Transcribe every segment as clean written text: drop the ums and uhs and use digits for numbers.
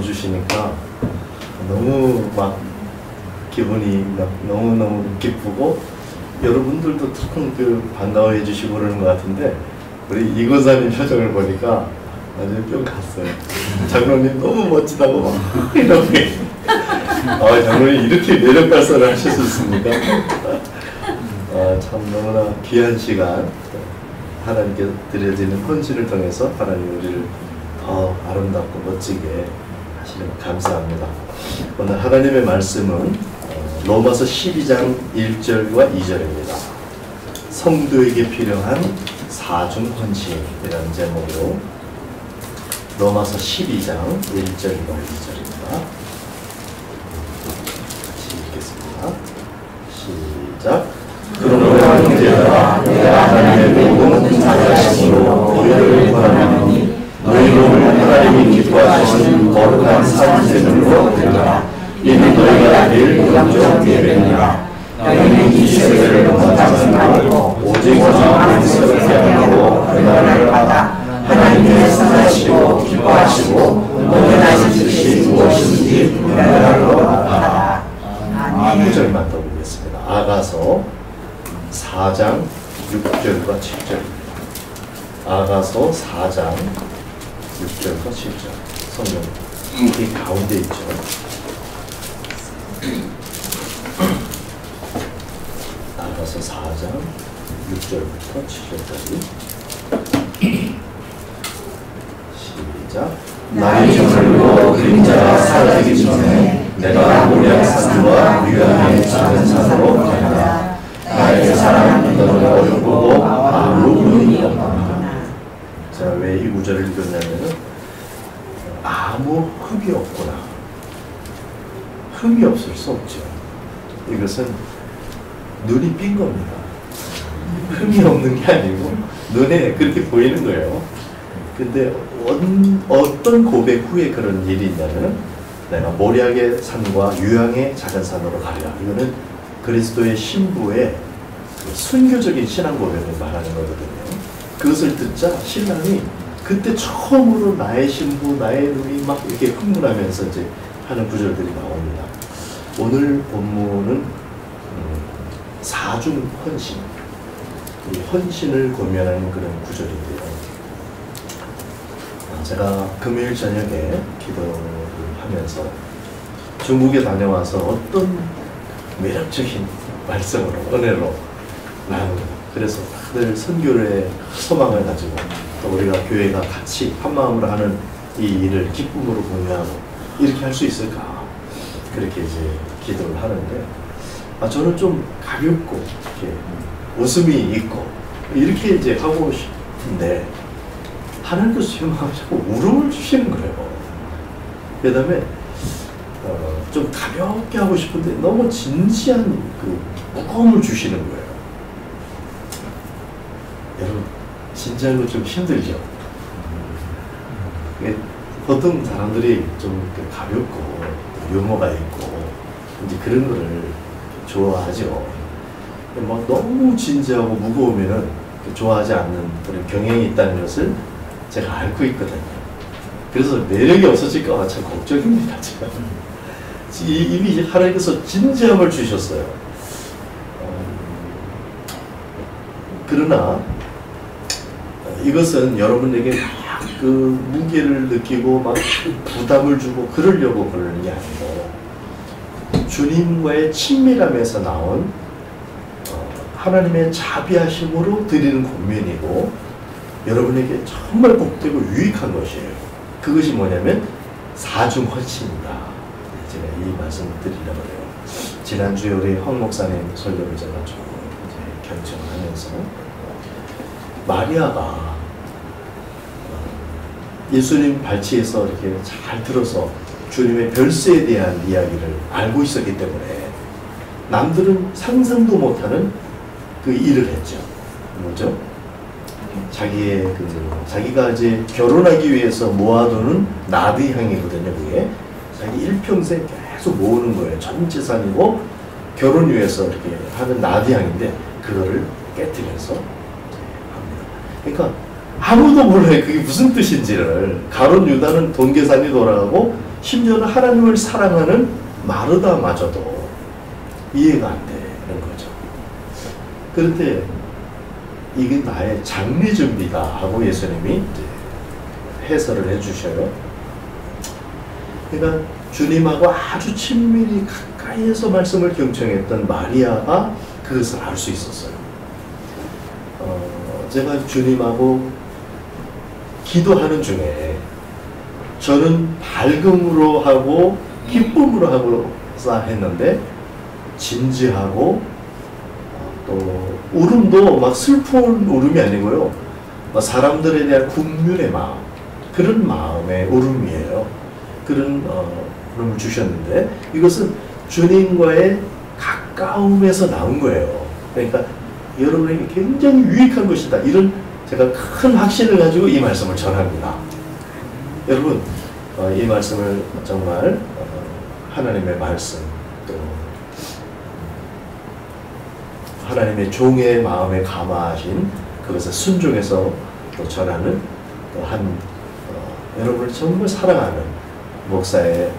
불러주시니까 너무 막 기분이 막 너무너무 기쁘고 여러분들도 조금 반가워해 주시고 그러는 것 같은데 우리 이 권사님 표정을 보니까 아주 뿅 갔어요. 장로님 너무 멋지다고 막 이렇게 장로님 이렇게 매력 발산을 하실 수 있습니까? 참 너무나 귀한 시간 하나님께 드려지는 헌신을 통해서 하나님 우리를 더 아름답고 멋지게 하시는 것 감사합니다. 오늘 하나님의 말씀은 로마서 12장 1절과 2절입니다. 성도에게 필요한 사중 헌신이라는 제목으로 로마서 12장 1절과 2절입니다. 같이 읽겠습니다. 시작. 그러므로 형제들아 내가 하나님의 모든 자녀심으로 너희를 권하노니 너희를 하나님이 기뻐하시는 거룩한 사제물로 드리라. 이는 너희가 늘 영적 예배니라. 너희는 이 세대를 원하지 말고 오직 안에서 태어나고 은혜를 받아 하나님의 선하시고 기뻐하시고 온전하신 뜻이 무엇인지 분별하도록 하라. 아멘. 9절만 더 보겠습니다. 아가서 4장 6절과 7절입니다. 아가서 4장 6절과 7절 성경 이 가운데 있죠. 아가서 4장 6절부터 7절까지 시작. 나의 저절로 그림자가 사라지기 전에 내가 모략산과 유양의 작은 산으로 가리라. 나의 사랑은 너를 어렵고 아무 의미 없구나. 제가 왜 이 구절을 읽었냐면 아무 흠이 없구나. 흠이 없을 수 없죠. 이것은 눈이 삔 겁니다. 흠이 없는 게 아니고 눈에 그렇게 보이는 거예요. 근데 어떤 고백 후에 그런 일이 있냐면 내가 모략의 산과 유양의 작은 산으로 가리라. 이거는 그리스도의 신부의 순교적인 신앙 고백을 말하는 거거든요. 그것을 듣자 신랑이 그때 처음으로 나의 신부, 나의 눈이 막 이렇게 흥분하면서 이제 하는 구절들이 나옵니다. 오늘 본문은 사중 헌신, 이 헌신을 고면하는 그런 구절인데요. 제가 금요일 저녁에 기도를 하면서 중국에 다녀와서 어떤 매력적인 말씀으로 은혜로 나눕니다. 그래서 다들 선교의 소망을 가지고 또 우리가 교회가 같이 한마음으로 하는 이 일을 기쁨으로 공유하고 이렇게 할 수 있을까 그렇게 이제 기도를 하는데 저는 좀 가볍고 이렇게 웃음이 있고 이렇게 이제 하고 싶은데 하나님께서 마음에 자꾸 울음을 주시는 거예요. 그 다음에 좀 가볍게 하고 싶은데 너무 진지한 그 무거움을 주시는 거예요. 여러분 진지한 거 좀 힘들죠? 보통 사람들이 좀 가볍고 유머가 있고 이제 그런 거를 좋아하죠. 뭐 너무 진지하고 무거우면은 좋아하지 않는 그런 경향이 있다는 것을 제가 알고 있거든요. 그래서 매력이 없어질까 봐 참 걱정입니다. 제가. 이미 하나님께서 진지함을 주셨어요. 그러나 이것은 여러분에게 막 그 무게를 느끼고 막 부담을 주고 그러려고 그러는 게 아니고 주님과의 친밀함에서 나온 하나님의 자비하심으로 드리는 권면이고 여러분에게 정말 복되고 유익한 것이에요. 그것이 뭐냐면 사중 헌신이다. 제가 이 말씀을 드리려고 해요. 지난주에 우리 황 목사님 설교를 제가 좀 경청을 하면서 마리아가 예수님 발치에서 이렇게 잘 들어서 주님의 별세에 대한 이야기를 알고 있었기 때문에 남들은 상상도 못하는 그 일을 했죠. 뭐죠? 자기가 이제 결혼하기 위해서 모아두는 나드 향이거든요. 그게 자기 일평생 계속 모으는 거예요. 전 재산이고 결혼 위해서 이렇게 하는 나드 향인데 그거를 깨뜨려서 합니다. 그러니까 아무도 몰라요. 그게 무슨 뜻인지를. 가룟 유다는 돈 계산이 돌아가고 심지어는 하나님을 사랑하는 마르다마저도 이해가 안 되는 거죠. 그런데 이게 나의 장례 준비다 하고 예수님이 해설을 해주셔요. 그러니까 주님하고 아주 친밀히 가까이에서 말씀을 경청했던 마리아가 그것을 알 수 있었어요. 제가 주님하고 기도하는 중에 저는 밝음으로 하고 기쁨으로 하고 했는데 진지하고 또 울음도 막 슬픈 울음이 아니고요. 사람들에 대한 국률의 마음, 그런 마음의 울음이에요. 그런 울음을 주셨는데 이것은 주님과의 가까움에서 나온 거예요. 그러니까 여러분에게 굉장히 유익한 것이다. 이런 제가 큰 확신을 가지고 이 말씀을 전합니다. 여러분 이 말씀을 정말 하나님의 말씀 또 하나님의 종의 마음에 감화하신 그것을 순종해서 또 전하는 또 여러분을 정말 사랑하는 목사의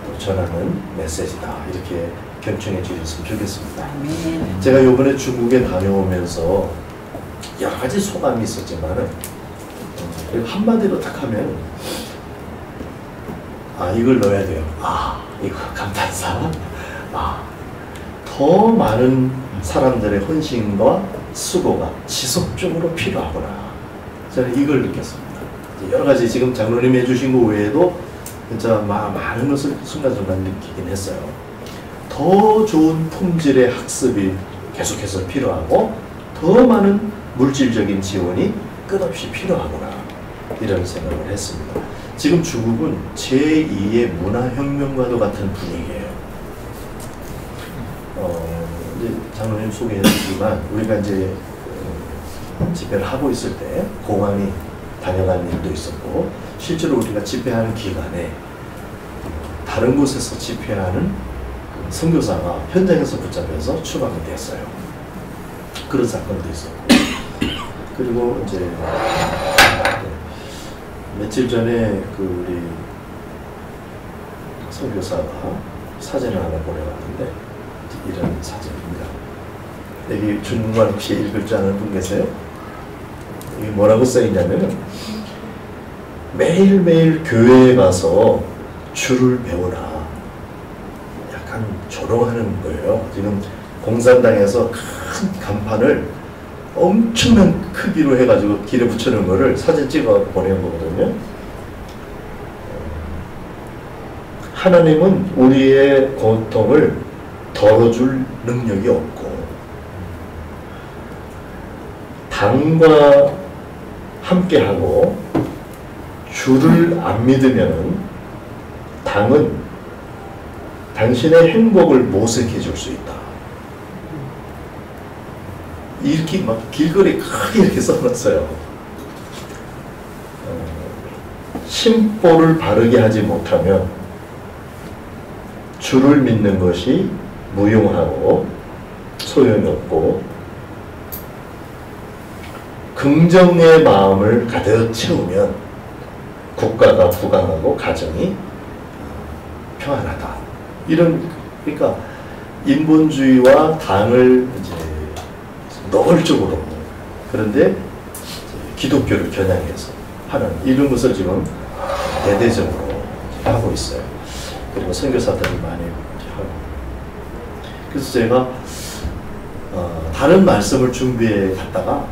또 전하는 메시지다. 이렇게 경청해 주셨으면 좋겠습니다. 제가 이번에 중국에 다녀오면서 여러 가지 소감이 있었지만은 한마디로 딱 하면 이걸 넣어야 돼요. 이거 감탄사. 더 많은 사람들의 헌신과 수고가 지속적으로 필요하구나. 저는 이걸 느꼈습니다. 여러 가지 지금 장로님이 해주신 것 외에도 진짜 많은 것을 순간순간 느끼긴 했어요. 더 좋은 품질의 학습이 계속해서 필요하고 더 많은 물질적인 지원이 끝없이 필요하구나. 이런 생각을 했습니다. 지금 중국은 제2의 문화혁명과도 같은 분위기예요. 이제 장로님 소개해 주지만 우리가 이제 집회를 하고 있을 때 공항이 다녀간 일도 있었고 실제로 우리가 집회하는 기간에 다른 곳에서 집회하는 선교사가 현장에서 붙잡혀서 추방이 됐어요. 그런 사건도 있었고 그리고 이제 며칠 전에 우리 선교사가 사진을 하나 보내왔는데 이런 사진입니다. 여기 중국말 혹시 읽을 줄 아는 분 계세요? 이게 뭐라고 써있냐면 매일매일 교회에 가서 주를 배우라. 약간 조롱하는 거예요. 지금 공산당에서 큰 간판을 엄청난 크기로 해가지고 길에 붙여놓은 거를 사진 찍어 보낸 거거든요. 하나님은 우리의 고통을 덜어줄 능력이 없고 당과 함께하고 주를 안 믿으면 당은 당신의 행복을 모색해 줄 수 있다. 이렇게 막 길거리에 크게 이렇게 써놨어요. 심보를 바르게 하지 못하면 주를 믿는 것이 무용하고 소용이 없고 긍정의 마음을 가득 채우면 국가가 부강하고 가정이 평안하다. 그러니까 인본주의와 당을 이제 노골적으로 그런데 기독교를 겨냥해서 하는 이런 것을 지금 대대적으로 하고 있어요. 그리고 선교사들이 많이 하고. 그래서 제가 다른 말씀을 준비해 갔다가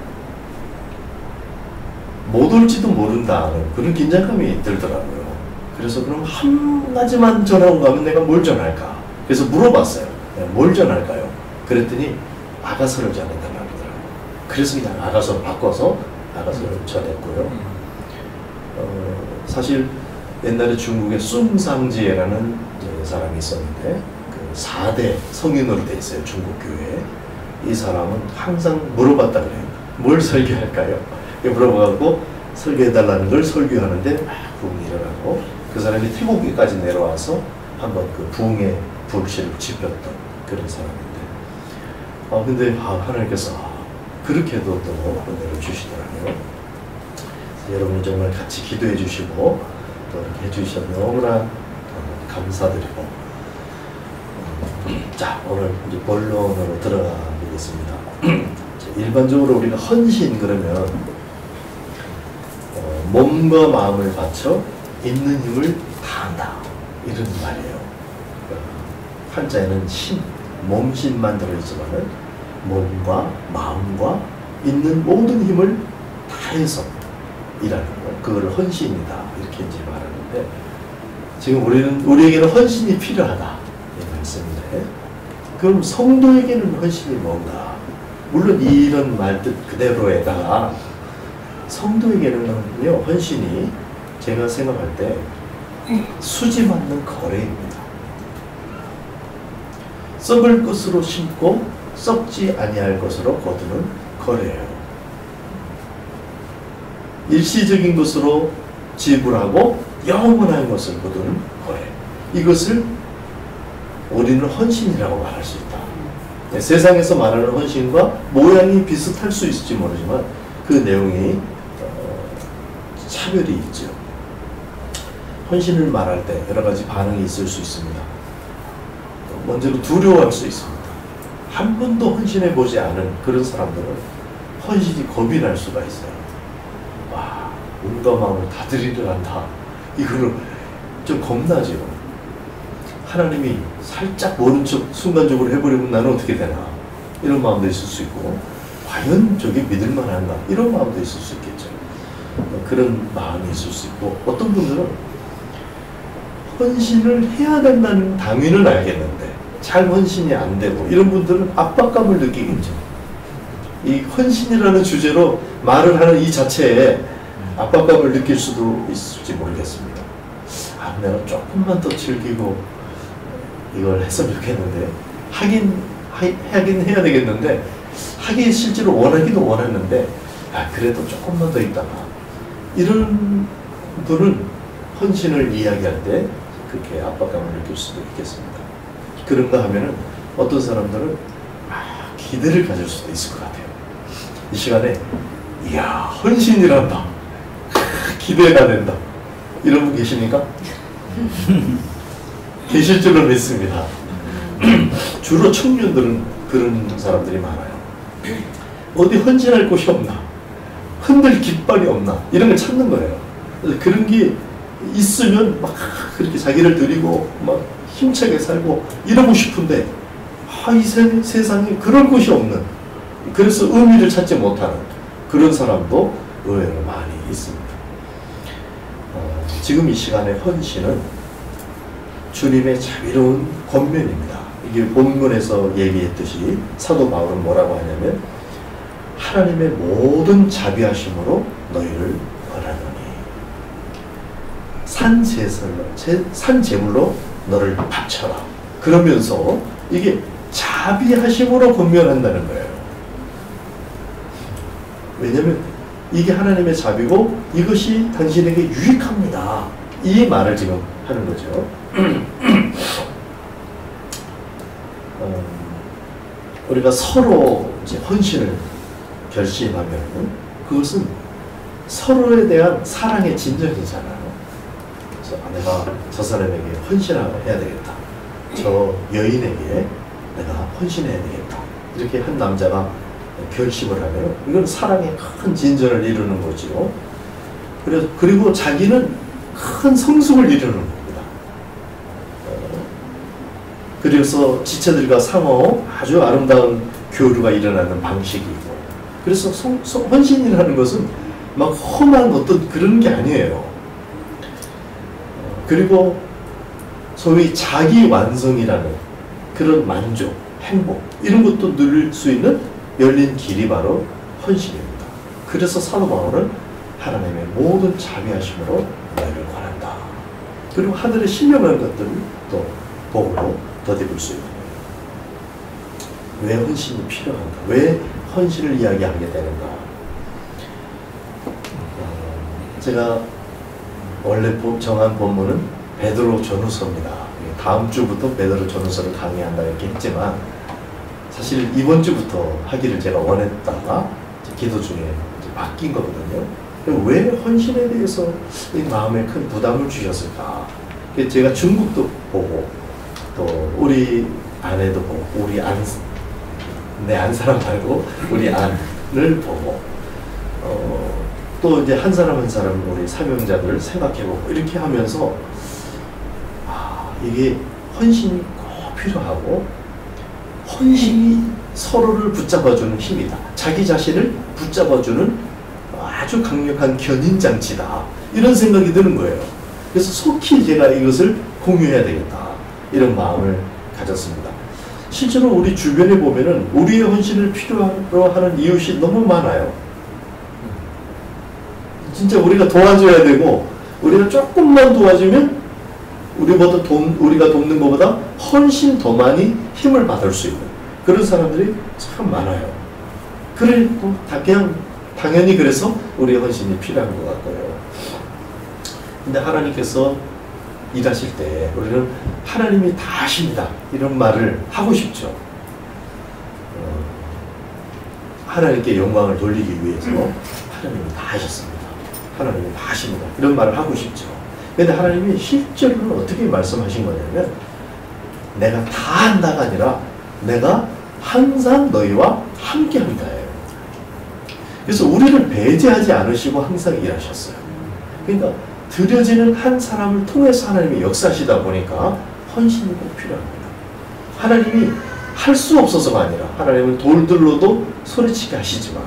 못 올지도 모른다는 그런 긴장감이 들더라고요. 그래서 그럼 한 가지만 전하고 가면 내가 뭘 전할까? 그래서 물어봤어요. 뭘 전할까요? 그랬더니 아가서를 전했다고 하더라고요. 그래서 그냥 아가서로 바꿔서 아가서를 전했고요. 사실 옛날에 중국에 쏨상지에라는 사람이 있었는데 그 4대 성인으로 돼 있어요. 중국 교회에. 이 사람은 항상 물어봤다 그래요. 뭘 설교할까요? 물어봐갖고 설교해달라는 걸 설교하는데 막 부흥이 일어나고 그 사람이 태국에까지 내려와서 한번 그 부흥의 불씨를 지폈던 그런 사람인데 근데 하나님께서 그렇게도 또 은혜를 주시더라고요. 여러분이 정말 같이 기도해 주시고 또 이렇게 해주셔서 너무나 감사드리고, 자, 오늘 이제 본론으로 들어가 보겠습니다. 일반적으로 우리가 헌신 그러면 몸과 마음을 바쳐 있는 힘을 다한다, 이런 말이에요. 한자에는 신, 몸신만 들어있지만은 몸과 마음과 있는 모든 힘을 다해서 일하는 것, 그걸 헌신이다, 이렇게 이제 말하는데, 지금 우리에게는 헌신이 필요하다, 이 말씀인데, 그럼 성도에게는 헌신이 뭔가? 물론 이런 말뜻 그대로에다가 성도에게는요, 헌신이 제가 생각할 때 수지 맞는 거래입니다. 썩을 것으로 심고 썩지 아니할 것으로 거두는 거래예요. 일시적인 것으로 지불하고 영원한 것을 거두는 거래. 이것을 우리는 헌신이라고 말할 수 있다. 네, 세상에서 말하는 헌신과 모양이 비슷할 수 있을지 모르지만 그 내용이 차별이 있죠. 헌신을 말할 때 여러 가지 반응이 있을 수 있습니다. 먼저로 두려워할 수 있습니다. 한 번도 헌신해 보지 않은 그런 사람들은 헌신이 겁이 날 수가 있어요. 와, 몸과 마음을 다 드리려 한다, 이거는 좀 겁나죠. 하나님이 살짝 모른 척 순간적으로 해버리면 나는 어떻게 되나, 이런 마음도 있을 수 있고, 과연 저게 믿을 만한가, 이런 마음도 있을 수 있겠죠. 그런 마음이 있을 수 있고, 어떤 분들은 헌신을 해야 된다는 당위는 알겠는데 잘 헌신이 안 되고, 이런 분들은 압박감을 느끼겠죠. 이 헌신이라는 주제로 말을 하는 이 자체에 압박감을 느낄 수도 있을지 모르겠습니다. 아, 내가 조금만 더 즐기고 이걸 했으면 좋겠는데, 하긴 해야 되겠는데, 하기 실제로 원하기도 원했는데, 아, 그래도 조금만 더 있다가, 이런 분은 헌신을 이야기할 때 그렇게 압박감을 느낄 수도 있겠습니다. 그런가 하면은 어떤 사람들은 기대를 가질 수도 있을 것 같아요. 이 시간에 이야, 헌신이란다, 기대가 된다, 이런 분 계십니까? 계실 줄로 믿습니다. 주로 청년들은 그런 사람들이 많아요. 어디 헌신할 곳이 없나, 흔들 깃발이 없나, 이런 걸 찾는 거예요. 그래서 그런 게 있으면 막 그렇게 자기를 드리고 막 힘차게 살고 이러고 싶은데, 이 세상에 그럴 곳이 없는, 그래서 의미를 찾지 못하는 그런 사람도 의외로 많이 있습니다. 지금 이 시간에 헌신은 주님의 자비로운 권면입니다. 이게 본문에서 얘기했듯이 사도 바울은 뭐라고 하냐면, 하나님의 모든 자비하심으로 너희를 권하노니 산 제물로 너를 바쳐라. 그러면서 이게 자비하심으로 권면한다는 거예요. 왜냐하면 이게 하나님의 자비고 이것이 당신에게 유익합니다, 이 말을 지금 하는 거죠. 우리가 서로 이제 헌신을 결심하면 그것은 서로에 대한 사랑의 진정이잖아요. 그래서 내가 저 사람에게 헌신해야 되겠다, 저 여인에게 내가 헌신해야 되겠다, 이렇게 한 남자가 결심을 하면 이건 사랑의 큰 진전을 이루는 거죠. 그리고 자기는 큰 성숙을 이루는 겁니다. 그래서 지체들과 상호 아주 아름다운 교류가 일어나는 방식이고, 그래서 헌신이라는 것은 막 험한 어떤 그런 게 아니에요. 그리고 소위 자기 완성이라는 그런 만족, 행복, 이런 것도 누릴 수 있는 열린 길이 바로 헌신입니다. 그래서 사도 바울은 하나님의 모든 자비하심으로 너희를 권한다. 그리고 하늘에 신령한 것들을 또 복으로 덧입을 수 있는 거예요. 왜 헌신이 필요한가? 왜 헌신을 이야기하게 되는가? 제가 원래 정한 본문은 베드로 전후서입니다. 다음 주부터 베드로 전후서를 강의한다 이렇게 했지만, 사실 이번 주부터 하기를 제가 원했다가 기도 중에 바뀐 거거든요. 왜 헌신에 대해서 이 마음에 큰 부담을 주셨을까 제가 중국도 보고 또 우리 아내도 보고 우리 내 안 사람 말고 우리 안을 보고 또 이제 한 사람 한 사람 우리 사명자들을 생각해보고 이렇게 하면서 이게 헌신이 꼭 필요하고 헌신이 서로를 붙잡아주는 힘이다. 자기 자신을 붙잡아주는 아주 강력한 견인장치다. 이런 생각이 드는 거예요. 그래서 속히 제가 이것을 공유해야 되겠다. 이런 마음을 가졌습니다. 실제로 우리 주변에 보면은 우리의 헌신을 필요로 하는 이웃이 너무 많아요. 진짜 우리가 도와줘야 되고 우리가 조금만 도와주면 우리가 돕는 것보다 훨씬 더 많이 힘을 받을 수 있는 그런 사람들이 참 많아요. 그래도 그냥 당연히 그래서 우리의 헌신이 필요한 것 같고요. 근데 하나님께서 일하실 때 우리는 하나님이 다 하십니다. 이런 말을 하고 싶죠. 하나님께 영광을 돌리기 위해서 하나님이 다 하셨습니다. 하나님이 다 하십니다. 이런 말을 하고 싶죠. 근데 하나님이 실제로는 어떻게 말씀하신 거냐면 내가 다 한다가 아니라 내가 항상 너희와 함께 합니다예요. 그래서 우리를 배제하지 않으시고 항상 일하셨어요. 그러니까 드려지는 한 사람을 통해서 하나님이 역사하시다 보니까 헌신이 꼭 필요합니다. 하나님이 할 수 없어서가 아니라 하나님은 돌들로도 소리치게 하시지만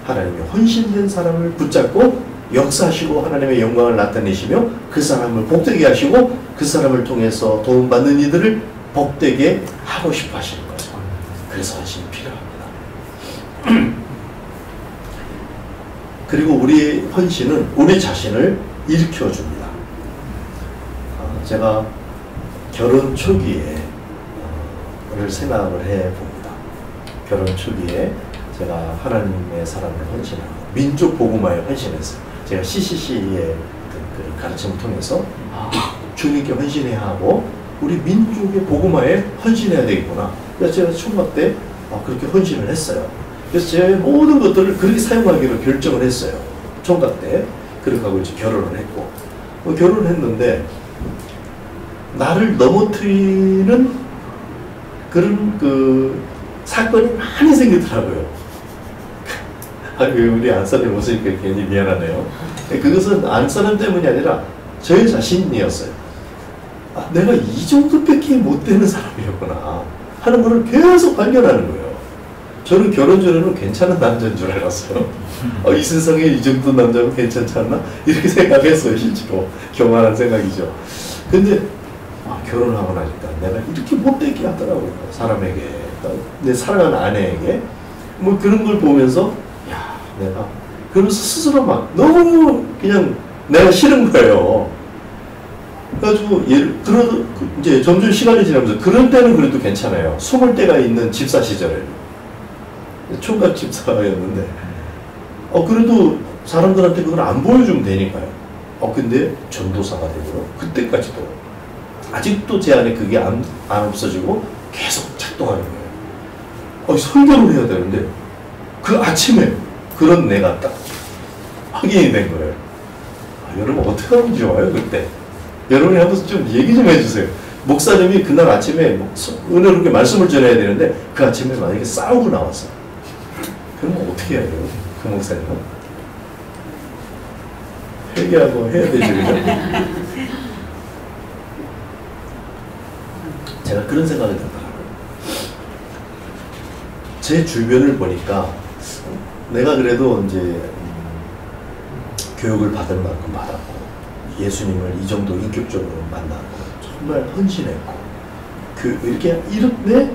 하나님이 헌신된 사람을 붙잡고 역사하시고 하나님의 영광을 나타내시며 그 사람을 복되게 하시고 그 사람을 통해서 도움받는 이들을 복되게 하고 싶어 하시는 거죠. 그래서 헌신이 필요합니다. 그리고 우리의 헌신은 우리 자신을 일으켜줍니다. 제가 결혼 초기에 를 생각을 해봅니다. 결혼 초기에 제가 하나님의 사람을 헌신하고 민족 복음화에 헌신했어요. 제가 CCC의 그 가르침을 통해서 주님께 헌신해야 하고 우리 민족의 복음화에 헌신해야 되겠구나. 그래서 제가 총각 때 그렇게 헌신을 했어요. 그래서 제 모든 것들을 그렇게 사용하기로 결정을 했어요. 총각 때. 그렇게 하고 이제 결혼을 했고 결혼을 했는데 나를 넘어뜨리는 그런 그 사건이 많이 생기더라고요. 우리 안사님 모습이니까 괜히 미안하네요. 그것은 안사람 때문이 아니라 저 자신이었어요. 내가 이 정도밖에 못 되는 사람이었구나 하는 것을 계속 발견하는 거예요. 저는 결혼 전에는 괜찮은 남자인 줄 알았어요. 이 세상에 이 정도 남자면 괜찮지 않나? 이렇게 생각했어요. 실제로 교만한 생각이죠. 근데 결혼하고 나니까 내가 이렇게 못되게 하더라고요. 사람에게, 내 사랑하는 아내에게 뭐 그런 걸 보면서 내가 그러면서 스스로 막 너무 그냥 내가 싫은 거예요. 그래가지고 이제 점점 시간이 지나면서 그런 때는 그래도 괜찮아요. 속을 때가 있는 집사 시절에 총각 집사였는데 그래도 사람들한테 그걸 안 보여주면 되니까요. 근데 전도사가 되고 그때까지도 아직도 제 안에 그게 안 없어지고 계속 작동하는 거예요. 설교를 해야 되는데 그 아침에 그런 내가 딱 확인이 된 거예요. 여러분 어떻게 하면 좋아요 그때? 여러분이 한번 좀 얘기 좀 해주세요. 목사님이 그날 아침에 은혜롭게 말씀을 전해야 되는데 그 아침에 만약에 싸우고 나왔어요. 그러면 어떻게 해야 돼요? 그 목사님은? 회개하고 해야 되죠. 그죠? 제가 그런 생각이 들더라고요. 제 주변을 보니까 내가 그래도 이제 교육을 받을 만큼 받았고 예수님을 이 정도 인격적으로 만나고 정말 헌신했고 이렇게 이런데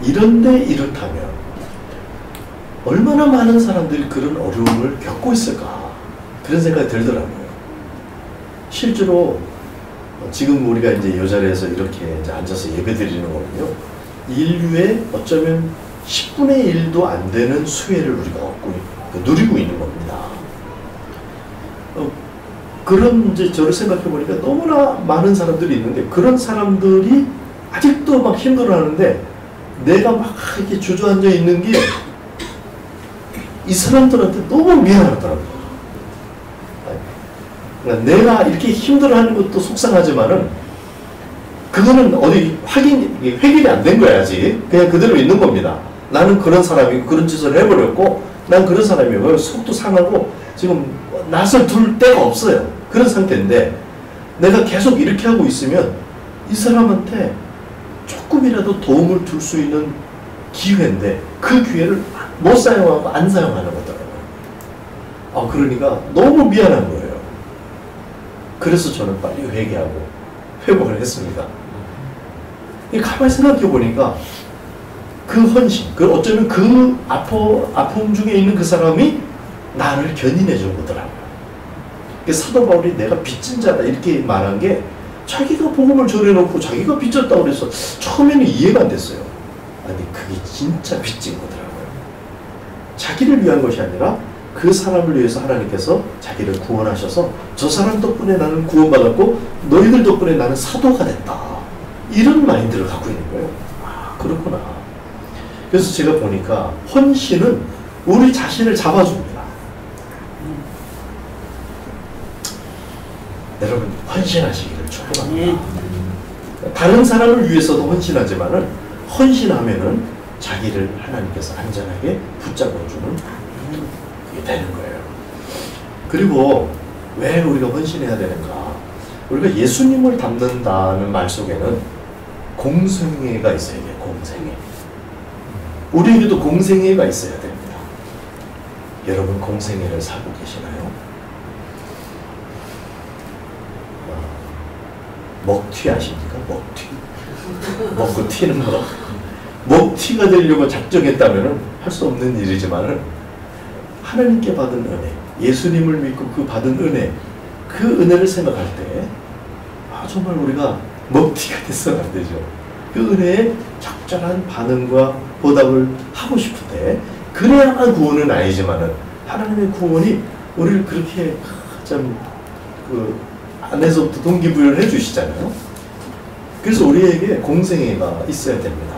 이렇다면 얼마나 많은 사람들이 그런 어려움을 겪고 있을까 그런 생각이 들더라고요. 실제로 지금 우리가 이제 이 자리에서 이렇게 이제 앉아서 예배 드리는 거는요, 인류의 어쩌면 10분의 1도 안 되는 수혜를 우리가 누리고 있는 겁니다. 그런 이제 저를 생각해 보니까 너무나 많은 사람들이 있는데 그런 사람들이 아직도 막 힘들어하는데 내가 막 이렇게 주저앉아 있는 게 이 사람들한테 너무 미안하더라고요. 그러니까 내가 이렇게 힘들어하는 것도 속상하지만은 그거는 어디 해결이 안 된 거야 아직. 그냥 그대로 있는 겁니다. 나는 그런 사람이고 그런 짓을 해버렸고 난 그런 사람이고 속도 상하고 지금 낯을 둘 데가 없어요. 그런 상태인데 내가 계속 이렇게 하고 있으면 이 사람한테 조금이라도 도움을 줄 수 있는 기회인데 그 기회를 못 사용하고 안 사용하는 거더라고요. 그러니까 너무 미안한 거예요. 그래서 저는 빨리 회개하고 회복을 했습니다. 가만히 생각해 보니까 그 헌신, 어쩌면 그 아픔 중에 있는 그 사람이 나를 견인해 준 거더라고요. 사도 바울이 내가 빚진 자다 이렇게 말한 게 자기가 복음을 전해놓고 자기가 빚졌다고 그래서 처음에는 이해가 안 됐어요. 아니 그게 진짜 빚진 거더라고요. 자기를 위한 것이 아니라 그 사람을 위해서 하나님께서 자기를 구원하셔서 저 사람 덕분에 나는 구원받았고 너희들 덕분에 나는 사도가 됐다. 이런 마인드를 갖고 있는 거예요. 그렇구나. 그래서 제가 보니까 헌신은 우리 자신을 잡아줍니다. 여러분 헌신하시기를 축복합니다. 다른 사람을 위해서도 헌신하지만은 헌신하면은 자기를 하나님께서 안전하게 붙잡아주는 그게 되는 거예요. 그리고 왜 우리가 헌신해야 되는가? 우리가 예수님을 닮는다는 말 속에는 공생애가 있어야 돼요. 공생애. 우리에게도 공생애가 있어야 됩니다. 여러분 공생애를 살고 계시나요? 먹튀 아십니까? 먹튀. 먹고 튀는 거. 먹튀가 되려고 작정했다면 할 수 없는 일이지만은 하나님께 받은 은혜, 예수님을 믿고 그 받은 은혜, 그 은혜를 생각할 때 정말 우리가 먹튀가 돼서는 안 되죠. 그 은혜에 적절한 반응과 보답을 하고 싶은데 그래야만 구원은 아니지만은 하나님의 구원이 우리를 그렇게 참 안에서부터 동기부여를 해주시잖아요. 그래서 우리에게 공생애가 있어야 됩니다.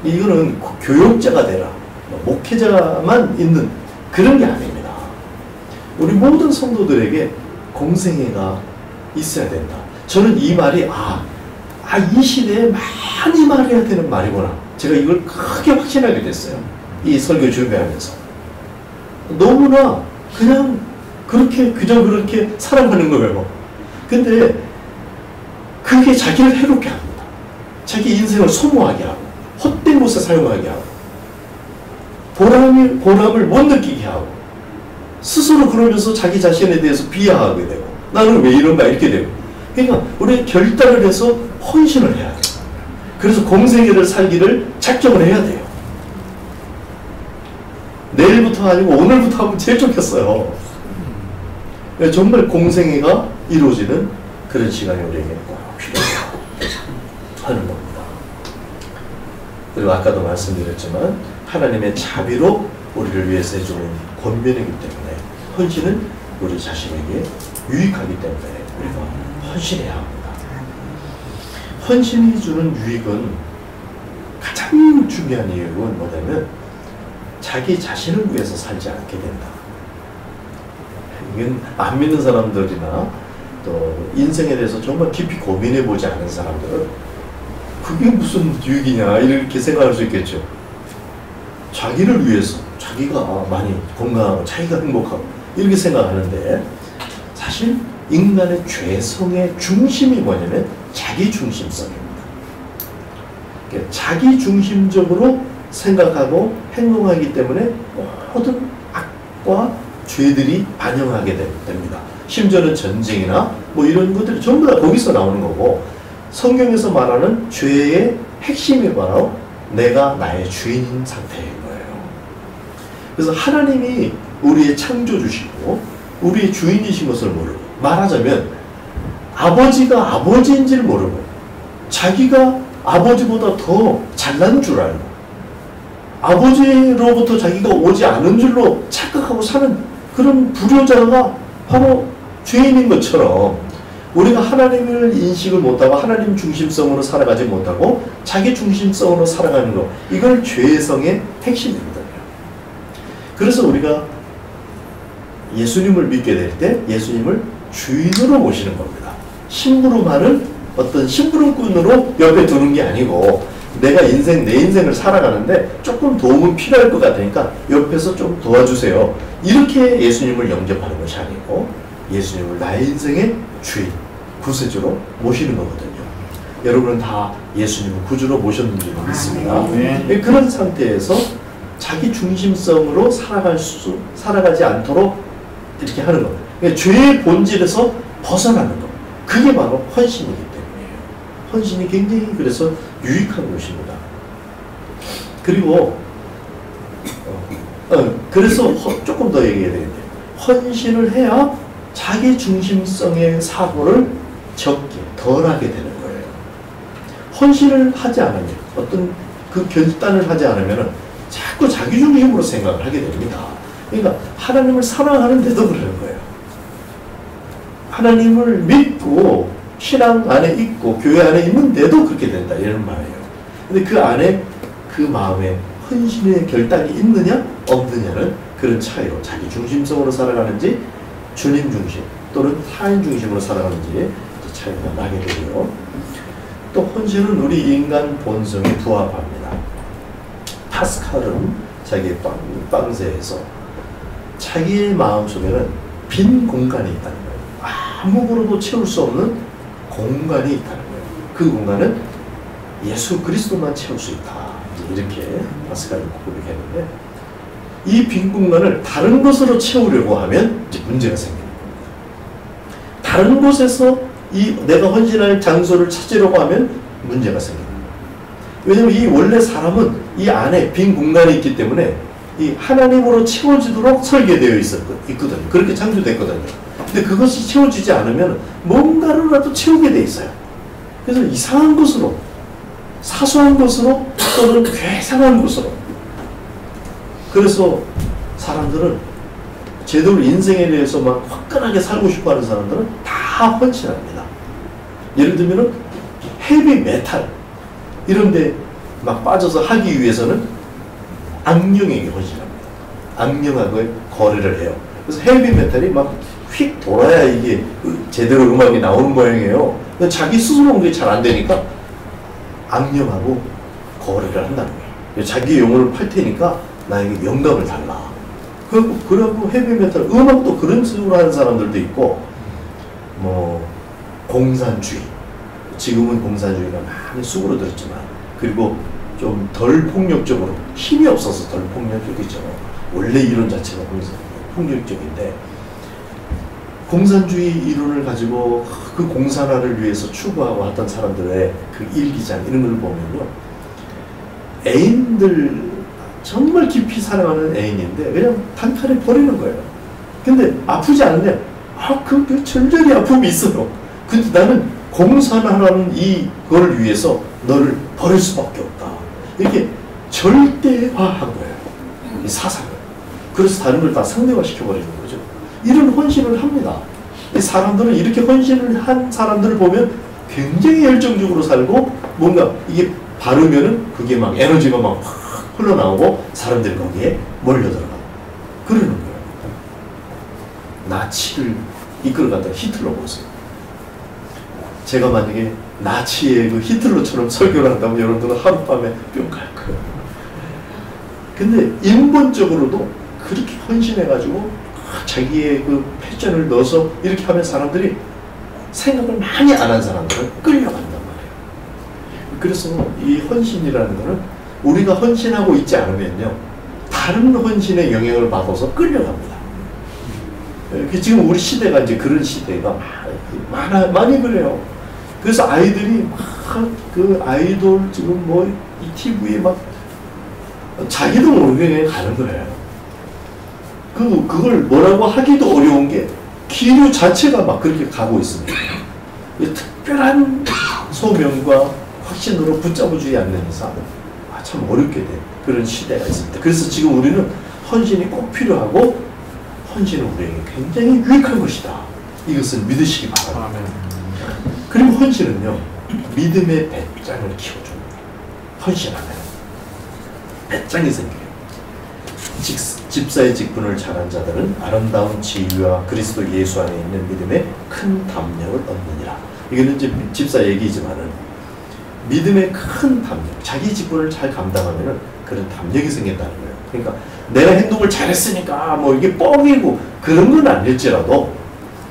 이거는 교역자가 되라, 목회자만 있는 그런 게 아닙니다. 우리 모든 성도들에게 공생애가 있어야 된다. 저는 이 말이 이 시대에 많이 말해야 되는 말이구나. 제가 이걸 크게 확신하게 됐어요. 이 설교 준비하면서. 너무나 그냥 그저 그렇게 살아가는 거예요. 근데 그게 자기를 해롭게 합니다. 자기 인생을 소모하게 하고 헛된 곳에 사용하게 하고 보람을 못 느끼게 하고 스스로 그러면서 자기 자신에 대해서 비하하게 되고 나는 왜 이런가 이렇게 되고 그러니까 우리 결단을 해서 헌신을 해야 돼요. 그래서 공생애를 살기를 작정을 해야 돼요. 내일부터 아니고 오늘부터 하면 제일 좋겠어요. 정말 공생애가 이루어지는 그런 시간이 우리에게 꼭 필요하다고 하는 겁니다. 그리고 아까도 말씀드렸지만 하나님의 자비로 우리를 위해서 해주는 권면이기 때문에 헌신은 우리 자신에게 유익하기 때문에 우리가 헌신해야 합니다. 헌신이 주는 유익은 가장 중요한 이유는 뭐냐면 자기 자신을 위해서 살지 않게 된다. 이건 안 믿는 사람들이나 또 인생에 대해서 정말 깊이 고민해보지 않은 사람들은 그게 무슨 유익이냐 이렇게 생각할 수 있겠죠. 자기를 위해서 자기가 많이 건강하고 자기가 행복하고 이렇게 생각하는데 사실 인간의 죄성의 중심이 뭐냐면 자기중심성입니다. 그러니까 자기중심적으로 생각하고 행동하기 때문에 모든 악과 죄들이 반영하게 됩니다. 심지어는 전쟁이나 이런 것들이 전부 다 거기서 나오는 거고 성경에서 말하는 죄의 핵심이 바로 내가 나의 주인인 상태인 거예요. 그래서 하나님이 우리의 창조주시고 우리의 주인이신 것을 모르고 말하자면 아버지가 아버지인지를 모르고 자기가 아버지보다 더 잘난 줄 알고 아버지로부터 자기가 오지 않은 줄로 착각하고 사는 그런 불효자가 바로 죄인인 것처럼 우리가 하나님을 인식을 못하고 하나님 중심성으로 살아가지 못하고 자기 중심성으로 살아가는 것, 이걸 죄성의 핵심입니다. 그래서 우리가 예수님을 믿게 될 때 예수님을 주인으로 모시는 겁니다. 심부름하는 어떤 심부름꾼으로 옆에 두는 게 아니고 내가 내 인생을 살아가는데 조금 도움은 필요할 것 같으니까 옆에서 좀 도와주세요. 이렇게 예수님을 영접하는 것이 아니고 예수님을 나의 인생의 주인, 구세주로 모시는 거거든요. 여러분은 다 예수님을 구주로 모셨는지 믿습니다. 네. 그런 상태에서 자기 중심성으로 살아가지 않도록 이렇게 하는 겁니다. 그러니까 죄의 본질에서 벗어나는 것. 그게 바로 헌신이기 때문이에요. 헌신이 굉장히 그래서 유익한 것입니다. 그리고 그래서 조금 더 얘기해야 되겠네요. 헌신을 해야 자기 중심성의 사고를 적게, 덜하게 되는 거예요. 헌신을 하지 않으면, 어떤 그 결단을 하지 않으면 자꾸 자기 중심으로 생각을 하게 됩니다. 그러니까 하나님을 사랑하는데도 그러는 거예요. 하나님을 믿고 신앙 안에 있고 교회 안에 있는데도 그렇게 된다, 이런 말이에요. 근데 그 안에 그 마음에 헌신의 결단이 있느냐 없느냐는 그런 차이로 자기 중심성으로 살아가는지 주님 중심 또는 타인 중심으로 살아가는지 차이가 나게 되고요. 또 헌신은 우리 인간 본성에 부합합니다. 파스칼은 자기의 빵세에서 자기의 마음속에는 빈 공간이 있다는 거예요. 아무거로도 채울 수 없는 공간이 있다는 거예요. 그 공간은 예수 그리스도만 채울 수 있다. 이렇게 파스칼이 고백했는데 이 빈 공간을 다른 것으로 채우려고 하면 이제 문제가 생기는 겁니다. 다른 곳에서 내가 헌신할 장소를 찾으려고 하면 문제가 생깁니다. 왜냐하면 이 원래 사람은 이 안에 빈 공간이 있기 때문에 이 하나님으로 채워지도록 설계되어 있거든요. 그렇게 창조됐거든요. 근데 그것이 채워지지 않으면 뭔가로라도 채우게 돼 있어요. 그래서 이상한 것으로, 사소한 것으로 또는 괴상한 것으로. 그래서 사람들은 제대로 인생에 대해서 막 화끈하게 살고 싶어 하는 사람들은 다 헌신합니다. 예를 들면 헤비 메탈 이런데 막 빠져서 하기 위해서는 악령에게 헌신합니다. 악령하고 거래를 해요. 그래서 헤비 메탈이 막 휙 돌아야 이게 제대로 음악이 나오는 모양이에요. 자기 스스로 온 게 잘 안 되니까 악령하고 거래를 한다는 거예요. 자기 영혼을 팔 테니까 나에게 영감을 달라. 그래갖고 헤비메탈 음악도 그런 식으로 하는 사람들도 있고, 뭐 공산주의, 지금은 공산주의가 많이 수그러들었지만, 그리고 좀 덜 폭력적으로, 힘이 없어서 덜 폭력적이죠. 원래 이론 자체가 폭력적인데 공산주의 이론을 가지고 그 공산화를 위해서 추구하고 왔던 사람들의 그 일기장 이런 걸 보면요, 애인들 정말 깊이 사랑하는 애인인데 그냥 단칼에 버리는 거예요. 근데 아프지 않은데 그 절절히 아픔이 있어요. 근데 나는 공산화라는 이걸 위해서 너를 버릴 수밖에 없다. 이렇게 절대화한 거예요, 이 사상을. 그래서 다른 걸 다 상대화 시켜버리는 거죠. 이런 헌신을 합니다. 이 사람들은 이렇게 헌신을 한 사람들을 보면 굉장히 열정적으로 살고, 뭔가 이게 바르면은 그게 막 에너지가 막 흘러나오고 사람들이 거기에 몰려들어가고 그러는 거예요. 나치를 이끌어갔던 히틀러 보세요. 제가 만약에 나치의 그 히틀러처럼 설교를 한다면 여러분들은 하룻밤에 뿅 갈 거예요. 근데 인본적으로도 그렇게 헌신해가지고 자기의 그 패션을 넣어서 이렇게 하면 사람들이 생각을 많이 안 한 사람들은 끌려간단 말이에요. 그래서 이 헌신이라는 거는 우리가 헌신하고 있지 않으면요, 다른 헌신의 영향을 받아서 끌려갑니다. 지금 우리 시대가 이제 그런 시대가 많이 그래요. 그래서 아이들이 막 그 아이돌 지금 뭐 이 TV에 막 자기도 모르게 가는 거예요. 그걸 뭐라고 하기도 어려운 게 기류 자체가 막 그렇게 가고 있습니다. 특별한 소명과 확신으로 붙잡아주지 않는 이상 참 어렵게 된 그런 시대가 있습니다. 그래서 지금 우리는 헌신이 꼭 필요하고 헌신은 우리에게 굉장히 유익한 것이다. 이것을 믿으시기 바랍니다. 그리고 헌신은요, 믿음의 배짱을 키워줍니다. 헌신하면 배짱이 생겨요. 집사의 직분을 잘한 자들은 아름다운 지위와 그리스도 예수 안에 있는 믿음에 큰 담력을 얻느니라. 이거는 이제 집사 얘기지만은 믿음의 큰 담력, 자기 직분을 잘 감당하면은 그런 담력이 생긴다는 거예요. 그러니까 내가 행동을 잘했으니까 뭐 이게 뻥이고 그런 건 아닐지라도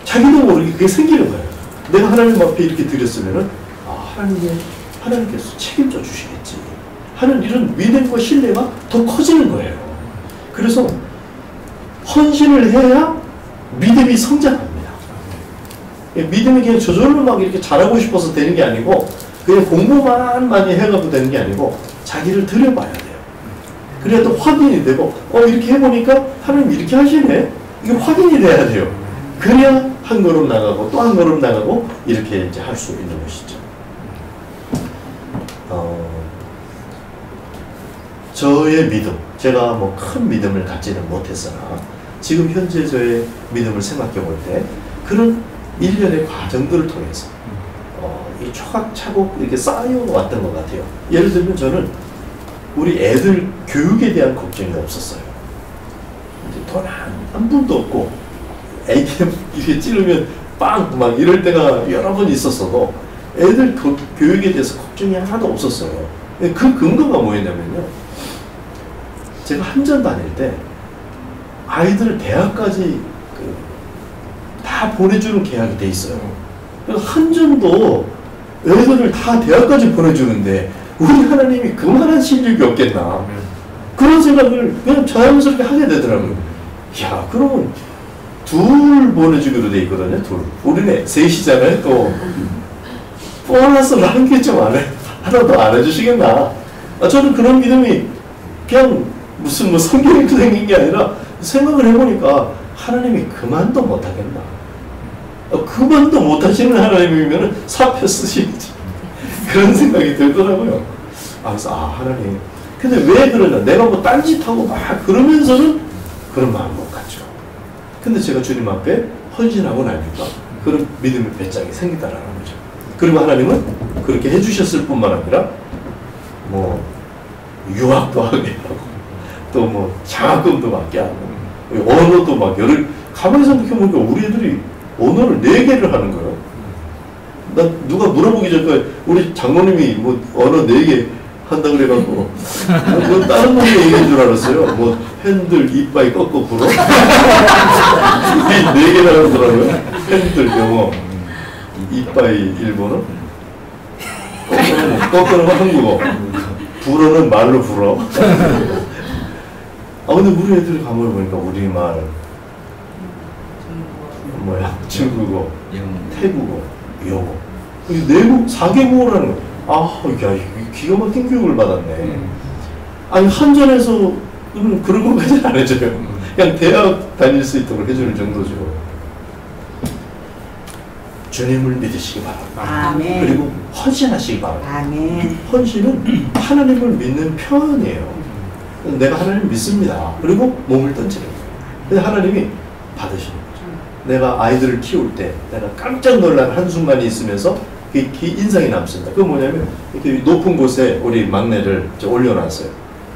자기도 모르게 그게 생기는 거예요. 내가 하나님 앞에 이렇게 드렸으면은 하나님께서 책임져 주시겠지 하는 이런 믿음과 신뢰가 더 커지는 거예요. 그래서 헌신을 해야 믿음이 성장합니다. 믿음이 그냥 저절로 막 이렇게 잘하고 싶어서 되는 게 아니고 그냥 공부만 많이 해가지고 되는 게 아니고 자기를 들여봐야 돼요. 그래야 또 확인이 되고 이렇게 해보니까 하나님 이렇게 하시네? 이게 확인이 돼야 돼요. 그래야 한 걸음 나가고 또 한 걸음 나가고 이렇게 이제 할 수 있는 것이죠. 저의 믿음, 제가 뭐 큰 믿음을 갖지는 못했으나 지금 현재 저의 믿음을 생각해 볼 때 그런 일련의 과정들을 통해서 이 초각차곡 이렇게 쌓여왔던 것 같아요. 예를 들면 저는 우리 애들 교육에 대한 걱정이 없었어요. 돈 한 푼도 없고 ATM 이렇게 찌르면 빵! 막 이럴 때가 여러 번 있었어도 애들 교육에 대해서 걱정이 하나도 없었어요. 그 근거가 뭐였냐면요. 제가 한전 다닐 때 아이들을 대학까지 다 보내주는 계약이 돼 있어요. 한전도 애들을 다 대학까지 보내주는데 우리 하나님이 그만한 실력이 없겠나 그런 생각을 그냥 자연스럽게 하게 되더라고요. 야, 그러면 둘 보내주기로 돼 있거든요. 둘. 우리는 셋이잖아요. 또 보너스를 하는 게 좀 하나 더 안 해주시겠나. 저는 그런 믿음이 그냥 무슨 뭐 성경이 생긴 게 아니라 생각을 해보니까 하나님이 그만도 못하겠나. 그만도 못하시는 하나님이면 사표 쓰시지. 그런 생각이 들더라고요. 그래서 하나님. 근데 왜 그러냐. 내가 뭐 딴짓하고 막 그러면서는 그런 마음 못 갖죠. 근데 제가 주님 앞에 헌신하고 나니까 그런 믿음의 배짱이 생기다라는 거죠. 그리고 하나님은 그렇게 해주셨을 뿐만 아니라 뭐 유학도 하게 하고 또 뭐 장학금도 받게 하고 언어도 막 가만히 생각해보니까 우리 애들이 언어를 4개를 하는 거예요. 나 누가 물어보기 전에 우리 장모님이 뭐 언어 4개 한다 그래갖고 뭐 다른 놈이 얘기인 줄 알았어요. 뭐 핸들 이빠이 꺾고 불어 4개나 하더라고요. 핸들 영어, 이빠이 일본어, 꺾어는 한국어, 불어는 말로 불어. 근데 우리 애들이 가만히 보니까 우리말, 중국어, 태국어, 영어, 4개국어를 하는 거야. 야, 기가 막힌 교육을 받았네. 아니, 한전에서 그런 것까지는 안 해줘요. 그냥 대학 다닐 수 있도록 해주는 정도죠. 주님을 믿으시기 바랍니다. 아멘. 그리고 헌신하시기 바랍니다. 아멘. 헌신은 하나님을 믿는 표현이에요. 내가 하나님을 믿습니다. 그리고 몸을 던지는 거예요. 근데 하나님이 받으시는 거죠. 내가 아이들을 키울 때 내가 깜짝 놀란 한순간이 있으면서 그게 인상이 남습니다. 그건 뭐냐면 이렇게 높은 곳에 우리 막내를 올려놨어요.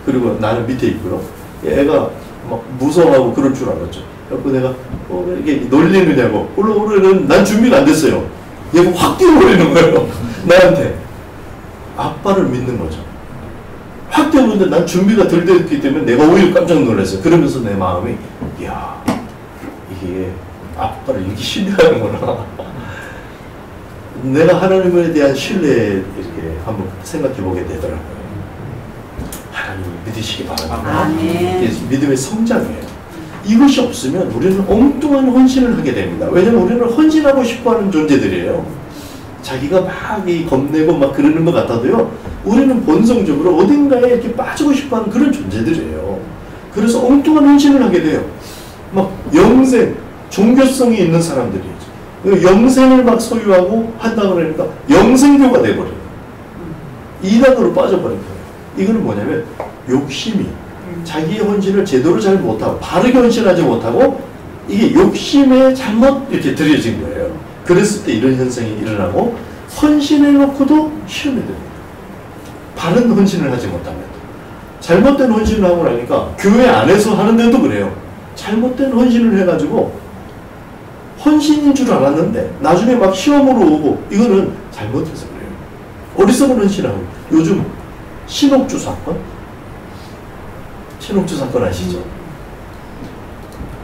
그리고 나는 밑에 있고요. 애가 막 무서워하고 그럴 줄 알았죠. 그래서 내가 이렇게 놀리느냐고 올라오려는 난 준비가 안 됐어요. 얘가 확 뛰어버리는 거예요. 나한테. 아빠를 믿는 거죠. 확 뛰어오는데 난 준비가 덜 됐기 때문에 내가 오히려 깜짝 놀랐어요. 그러면서 내 마음이 이야, 이게 아빠를 이렇게 신뢰하는구나. 내가 하나님에 대한 신뢰 이렇게 한번 생각해 보게 되더라고요. 하나님을 믿으시기 바랍니다. 이게 믿음의 성장이에요. 이것이 없으면 우리는 엉뚱한 헌신을 하게 됩니다. 왜냐면 우리는 헌신하고 싶어하는 존재들이에요. 자기가 막 겁내고 막 그러는 것 같아도요, 우리는 본성적으로 어딘가에 이렇게 빠지고 싶어하는 그런 존재들이에요. 그래서 엉뚱한 헌신을 하게 돼요. 막 영생, 종교성이 있는 사람들이죠. 영생을 막 소유하고 한다 그러니까 영생교가 돼버려요. 이단으로 빠져버린 거예요. 이거는 뭐냐면 욕심이 자기의 헌신을 제대로 잘 못하고 바르게 헌신하지 못하고 이게 욕심에 잘못 이렇게 들여진 거예요. 그랬을 때 이런 현상이 일어나고 헌신해놓고도 시험이 됩니다. 바른 헌신을 하지 못하면 잘못된 헌신을 하고 나니까 교회 안에서 하는데도 그래요. 잘못된 헌신을 해가지고 헌신인 줄 알았는데 나중에 막 시험으로 오고 이거는 잘못해서 그래요. 어리석은 헌신하고. 요즘 신옥주 사건? 신옥주 사건 아시죠?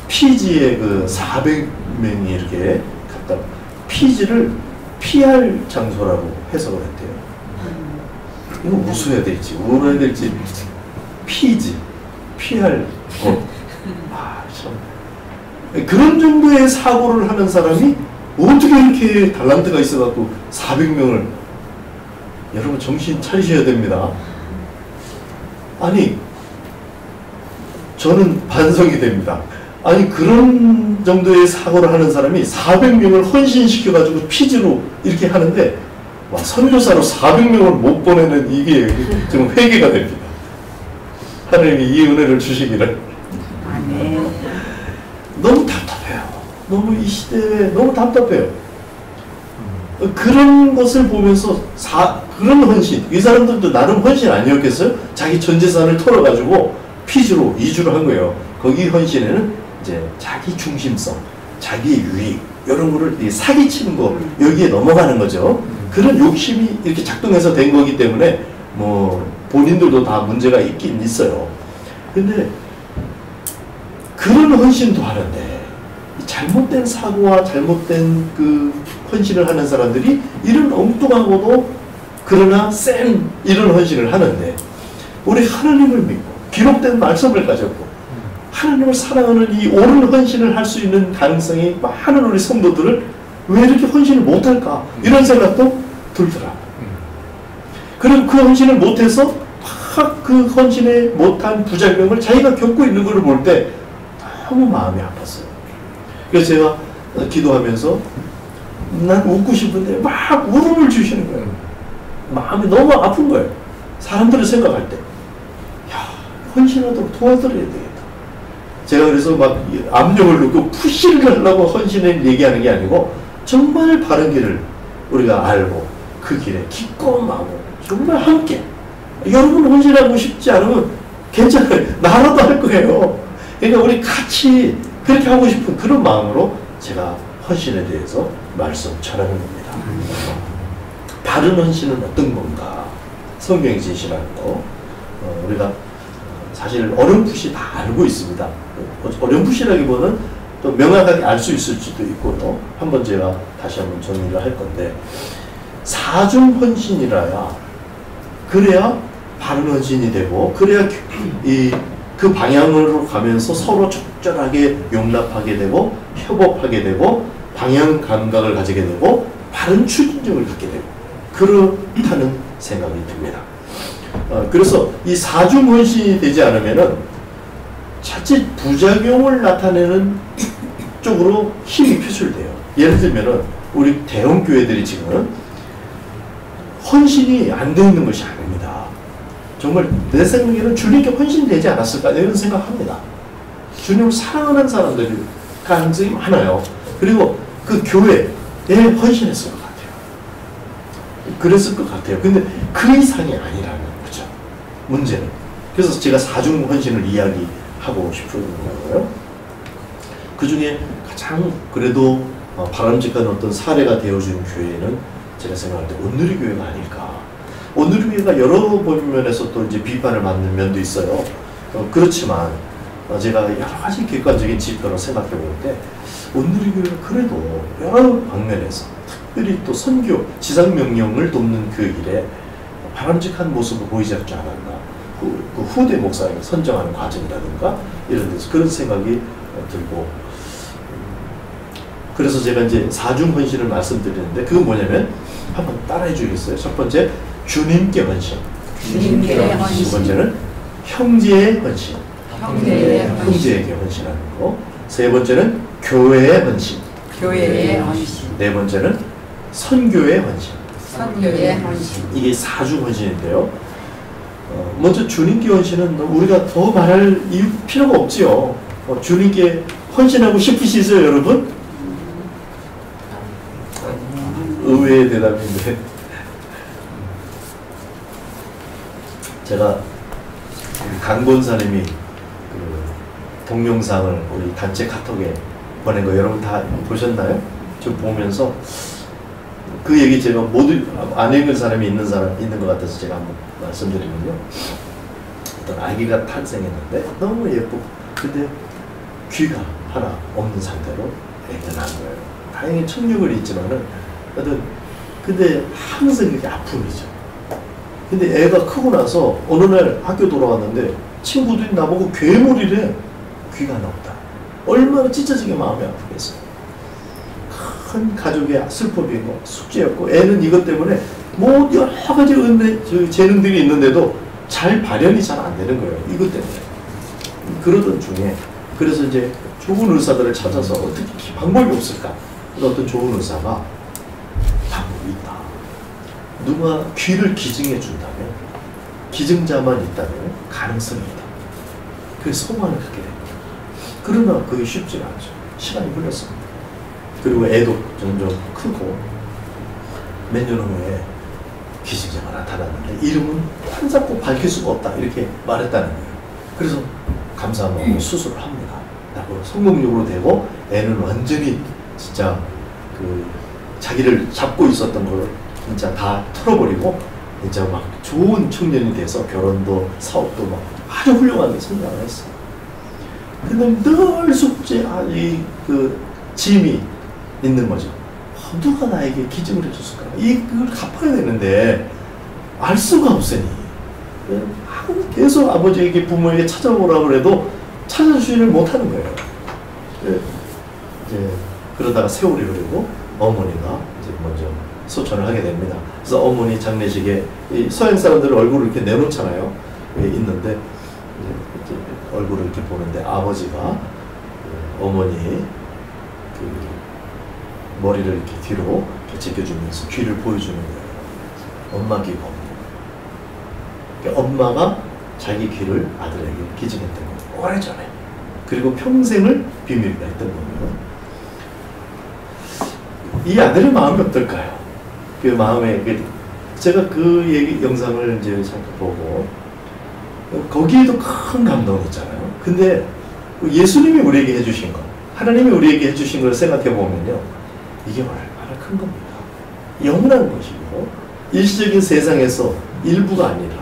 피지에 그 400명이 이렇게 갔다 피지를 PR 장소라고 해석을 했대요. 이거 웃어야 될지 울어야 될지. 피지, PR 참. 그런 정도의 사고를 하는 사람이 어떻게 이렇게 달란트가 있어갖고 400명을. 여러분 정신 차리셔야 됩니다. 아니 저는 반성이 됩니다. 아니 그런 정도의 사고를 하는 사람이 400명을 헌신시켜가지고 피지로 이렇게 하는데 와, 선교사로 400명을 못 보내는 이게 좀 회개가 됩니다. 하나님이 이 은혜를 주시기를. 아멘. 너무 답답해요. 너무 이 시대에 너무 답답해요. 그런 것을 보면서 그런 헌신, 이 사람들도 나름 헌신 아니었겠어요? 자기 전 재산을 털어가지고 피지로 이주를 한 거예요. 거기 헌신에는 이제 자기 중심성, 자기 유익 이런 거를 사기치는 거 여기에 넘어가는 거죠. 그런 욕심이 이렇게 작동해서 된 거기 때문에 뭐 본인들도 다 문제가 있긴 있어요. 근데 그런 헌신도 하는데 잘못된 사고와 잘못된 그 헌신을 하는 사람들이 이런 엉뚱하고도 그러나 센 이런 헌신을 하는데 우리 하나님을 믿고 기록된 말씀을 가졌고 하나님을 사랑하는 이 옳은 헌신을 할 수 있는 가능성이 많은 우리 성도들을 왜 이렇게 헌신을 못할까 이런 생각도 들더라. 그럼 그 헌신을 못해서 막 그 헌신에 못한 부작용을 자기가 겪고 있는 것을 볼 때 너무 마음이 아팠어요. 그래서 제가 기도하면서 난 웃고 싶은데 막 울음을 주시는 거예요. 마음이 너무 아픈 거예요. 사람들을 생각할 때. 야, 헌신하도록 도와드려야 되겠다. 제가 그래서 막 압력을 넣고 푸시를 하려고 헌신을 얘기하는 게 아니고 정말 바른 길을 우리가 알고 그 길에 기꺼운 마음으로 정말 함께 여러분 헌신하고 싶지 않으면 괜찮아요. 나라도 할 거예요. 그러니까 우리 같이 그렇게 하고 싶은 그런 마음으로 제가 헌신에 대해서 말씀 전하는 겁니다. 바른 헌신은 어떤 건가? 성경이 제시하는 거 우리가 사실 어렴풋이 다 알고 있습니다. 어렴풋이라기보다는 또 명확하게 알 수 있을지도 있고요. 한번 제가 다시 한번 정리를 할 건데 사중 헌신이라야 그래야 바른 헌신이 되고 그래야 그 방향으로 가면서 서로 적절하게 용납하게 되고 협업하게 되고 방향 감각을 가지게 되고 바른 추진력을 갖게 되고 그렇다는 생각이 듭니다. 그래서 이 사중 헌신이 되지 않으면은 자칫 부작용을 나타내는 쪽으로 힘이 표출돼요. 예를 들면은 우리 대형 교회들이 지금 헌신이 안 되어 있는 것이 아닙니다. 정말 내 생각에는 주님께 헌신되지 않았을까 이런 생각합니다. 주님을 사랑하는 사람들이 가능성이 많아요. 그리고 그 교회에 헌신했을 것 같아요. 그랬을 것 같아요. 근데 그 이상이 아니라는 거죠. 문제는. 그래서 제가 사중 헌신을 이야기하고 싶은 거고요. 그 중에 가장 그래도 바람직한 어떤 사례가 되어준 교회는 제가 생각할 때 온누리교회가 아닐까. 온누리교회가 여러 면에서 또 이제 비판을 받는 면도 있어요. 그렇지만 제가 여러 가지 객관적인 지표로 생각해 볼 때 온누리교회가 그래도 여러 방면에서 특별히 또 선교, 지상명령을 돕는 그 일에 바람직한 모습을 보이지 않지 않았나. 그 후대 목사님을 선정하는 과정이라든가 이런 데서 그런 생각이 들고 그래서 제가 이제 사중 헌신을 말씀드리는데 그건 뭐냐면 한번 따라해 주겠어요? 첫 번째 주님께 헌신. 주님께 헌신. 두 번째는 형제의 헌신. 형제에게 헌신하는 거. 세 번째는 교회의 헌신. 교회의 헌신. 네 번째는 선교의 헌신. 선교의 헌신. 이게 사중 헌신인데요. 먼저 주님께 헌신은 우리가 더 말할 이유 필요가 없지요. 주님께 헌신하고 싶으시죠, 여러분? 의외의 대답인데 제가 우리 강 권사님이 그 동영상을 우리 단체 카톡에 보낸 거 여러분 다 보셨나요? 좀 보면서 그 얘기 제가 모두 안 읽은 사람이 있는 것 같아서 제가 한번 말씀드리면요. 어떤 아기가 탄생했는데 너무 예쁘고 근데 귀가 하나 없는 상태로 애가 난 거예요. 다행히 청력을 있지만은 근데 항상 이렇게 아픔이죠. 근데 애가 크고 나서 어느 날 학교 돌아왔는데 친구들이 나보고 괴물이래. 귀가 하나 없다. 얼마나 찢어지게 마음이 아프겠어요. 큰 가족의 슬픔이고 숙제였고 애는 이것 때문에 뭐 여러 가지 재능들이 있는데도 잘 발현이 잘 안 되는 거예요. 이것 때문에. 그러던 중에 그래서 이제 좋은 의사들을 찾아서 어떻게 방법이 없을까? 어떤 좋은 의사가 방법이 있다. 누가 귀를 기증해 준다면 기증자만 있다면 가능성이 있다. 그래서 소망을 갖게 됩니다. 그러나 그게 쉽지가 않죠. 시간이 흘렀습니다. 그리고 애도 점점 크고 몇 년 후에 기증자가 나타났는데 이름은 한자코 밝힐 수가 없다 이렇게 말했다는 거예요. 그래서 감사한 마음으로 수술을 합니다. 라고 성공적으로 되고 애는 완전히 진짜 그 자기를 잡고 있었던 걸 진짜 다 털어버리고 진짜 막 좋은 청년이 돼서 결혼도 사업도 막 아주 훌륭하게 성장을 했어요. 근데 늘 숙제 그 짐이 있는 거죠. 누가 나에게 기증을 해줬을까? 그걸 갚아야 되는데 알 수가 없으니 계속 아버지에게 부모에게 찾아보라고 해도 찾아주지를 못하는 거예요. 이제 그러다가 세월이 흐르고 어머니가 이제 먼저 소천을 하게 됩니다. 그래서 어머니 장례식에 이 서양 사람들 얼굴을 이렇게 내놓잖아요. 있는데 이제 얼굴을 이렇게 보는데 아버지가 어머니 그 머리를 이렇게 뒤로 이렇게 제껴주면서 귀를 보여주는 거예요. 엄마 귀가 없는 거예요. 그러니까 엄마가 자기 귀를 아들에게 기증했던 거예요. 오래전에. 그리고 평생을 비밀로 했던 거예요. 이 아들의 마음이 어떨까요? 그 마음에 제가 그 영상을 이제 잠깐 보고 거기에도 큰 감동이 있잖아요. 근데 예수님이 우리에게 해주신 것, 하나님이 우리에게 해주신 걸 생각해 보면요, 이게 얼마나 큰 겁니다. 영원한 것이고 일시적인 세상에서 일부가 아니라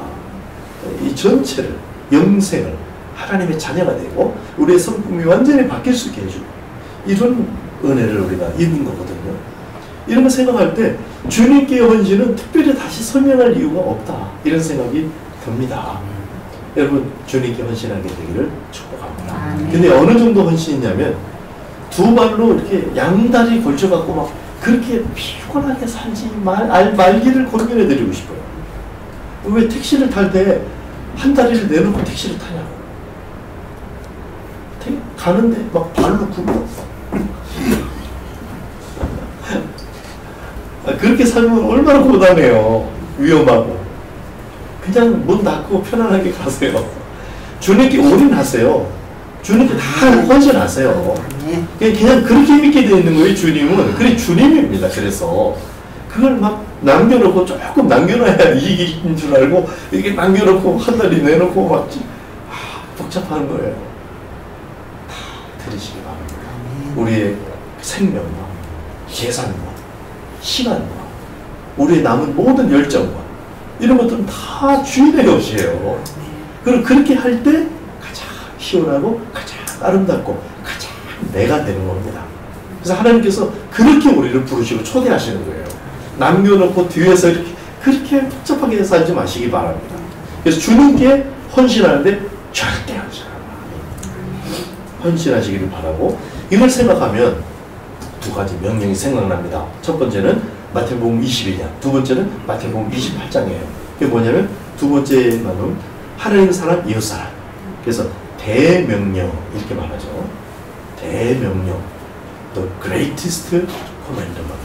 이 전체를 영생을 하나님의 자녀가 되고 우리의 성품이 완전히 바뀔 수 있게 해주고 이런 은혜를 우리가 입은 거거든요. 이런 거 생각할 때 주님께 헌신은 특별히 다시 설명할 이유가 없다 이런 생각이 듭니다. 여러분 주님께 헌신하게 되기를 축복합니다. 근데 어느 정도 헌신이냐면 두 발로 이렇게 양다리 걸쳐갖고 막 그렇게 피곤하게 살지 말기를 권면해 드리고 싶어요. 왜 택시를 탈 때 한 다리를 내놓고 택시를 타냐고. 가는데 막 발로 굴러. 그렇게 살면 얼마나 고단해요. 위험하고. 그냥 문 닫고 편안하게 가세요. 주님께 올인하세요. 주님께 다 헌신하세요. 그냥 그렇게 믿게 되어 있는 거예요. 주님은. 그래 주님입니다. 그래서 그걸 막 남겨놓고 조금 남겨놔야 이익인 줄 알고 이렇게 남겨놓고 한 다리 내놓고 막 복잡한 거예요. 다 들으시기 바랍니다. 우리의 생명과 재산과 시간과 우리의 남은 모든 열정과 이런 것들은 다 주인의 것이에요. 그리고 그렇게 할 때 가장 시원하고 가장 아름답고 가장 내가 되는 겁니다. 그래서 하나님께서 그렇게 우리를 부르시고 초대하시는 거예요. 남겨놓고 뒤에서 이렇게 그렇게 복잡하게 살지 마시기 바랍니다. 그래서 주님께 헌신하는데 절대 헌신하시기를 바라고 이걸 생각하면 두 가지 명령이 생각납니다. 첫 번째는 마태복음 22장, 두 번째는 마태복음 28장이에요. 그게 뭐냐면 두 번째 말은 하나님 사람, 이웃 사람. 그래서 대명령 이렇게 말하죠. 대명령, the greatest commandment.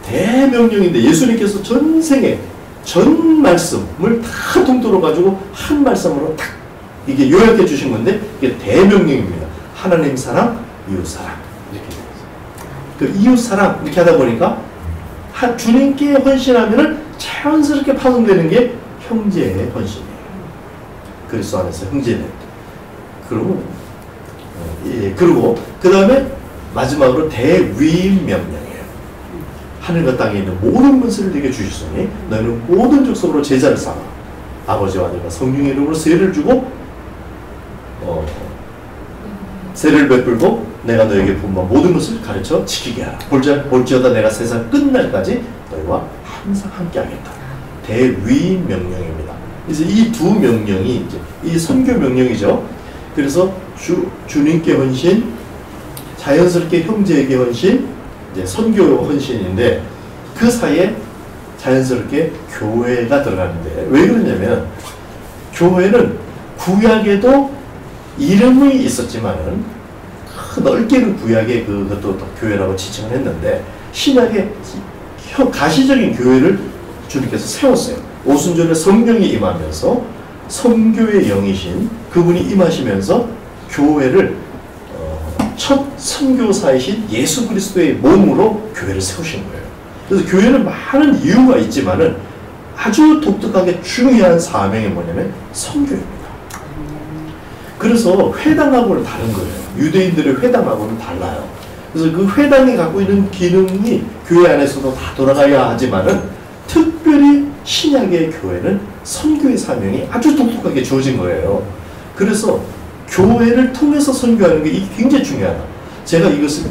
대명령인데 예수님께서 전생에 전 말씀을 다 통틀어 가지고 한 말씀으로 딱 이게 요약해 주신 건데 이게 대명령입니다. 하나님 사랑, 이웃 사랑 이렇게 되어 있어요. 그 이웃 사랑 이렇게 하다 보니까 주님께 헌신하면은 자연스럽게 파송되는 게 형제의 헌신이에요. 그리스도 안에서 형제는. 그리고 그리고 그 다음에 마지막으로 대위임 명령이에요. 하늘과 땅에 있는 모든 것을 네게 주셨으니 너는 모든 족속으로 제자를 삼아 아버지와 아들과 성령의 이름으로 세례를 주고 세례를 베풀고 내가 너에게 분부한 모든 것을 가르쳐 지키게 하라. 볼지어다 내가 세상 끝날까지 너희와 항상 함께 하겠다. 대위임 명령입니다. 그래서 이 두 명령이 이제 이 선교 명령이죠. 그래서 주님께 헌신, 자연스럽게 형제에게 헌신, 이제 선교 헌신인데 그 사이에 자연스럽게 교회가 들어가는데 왜 그러냐면 교회는 구약에도 이름이 있었지만은 넓게는 구약의 그것도 교회라고 지칭을 했는데 신약의 가시적인 교회를 주님께서 세웠어요. 오순절에 성령이 임하면서 선교의 영이신 그분이 임하시면서 교회를 첫 선교사이신 예수 그리스도의 몸으로 교회를 세우신 거예요. 그래서 교회는 많은 이유가 있지만은 아주 독특하게 중요한 사명이 뭐냐면 선교입니다. 그래서 회당하고는 다른 거예요. 유대인들의 회당하고는 달라요. 그래서 그 회당이 갖고 있는 기능이 교회 안에서도 다 돌아가야 하지만은 특별히 신약의 교회는 선교의 사명이 아주 독특하게 주어진 거예요. 그래서 교회를 통해서 선교하는 게 굉장히 중요하다. 제가 이것을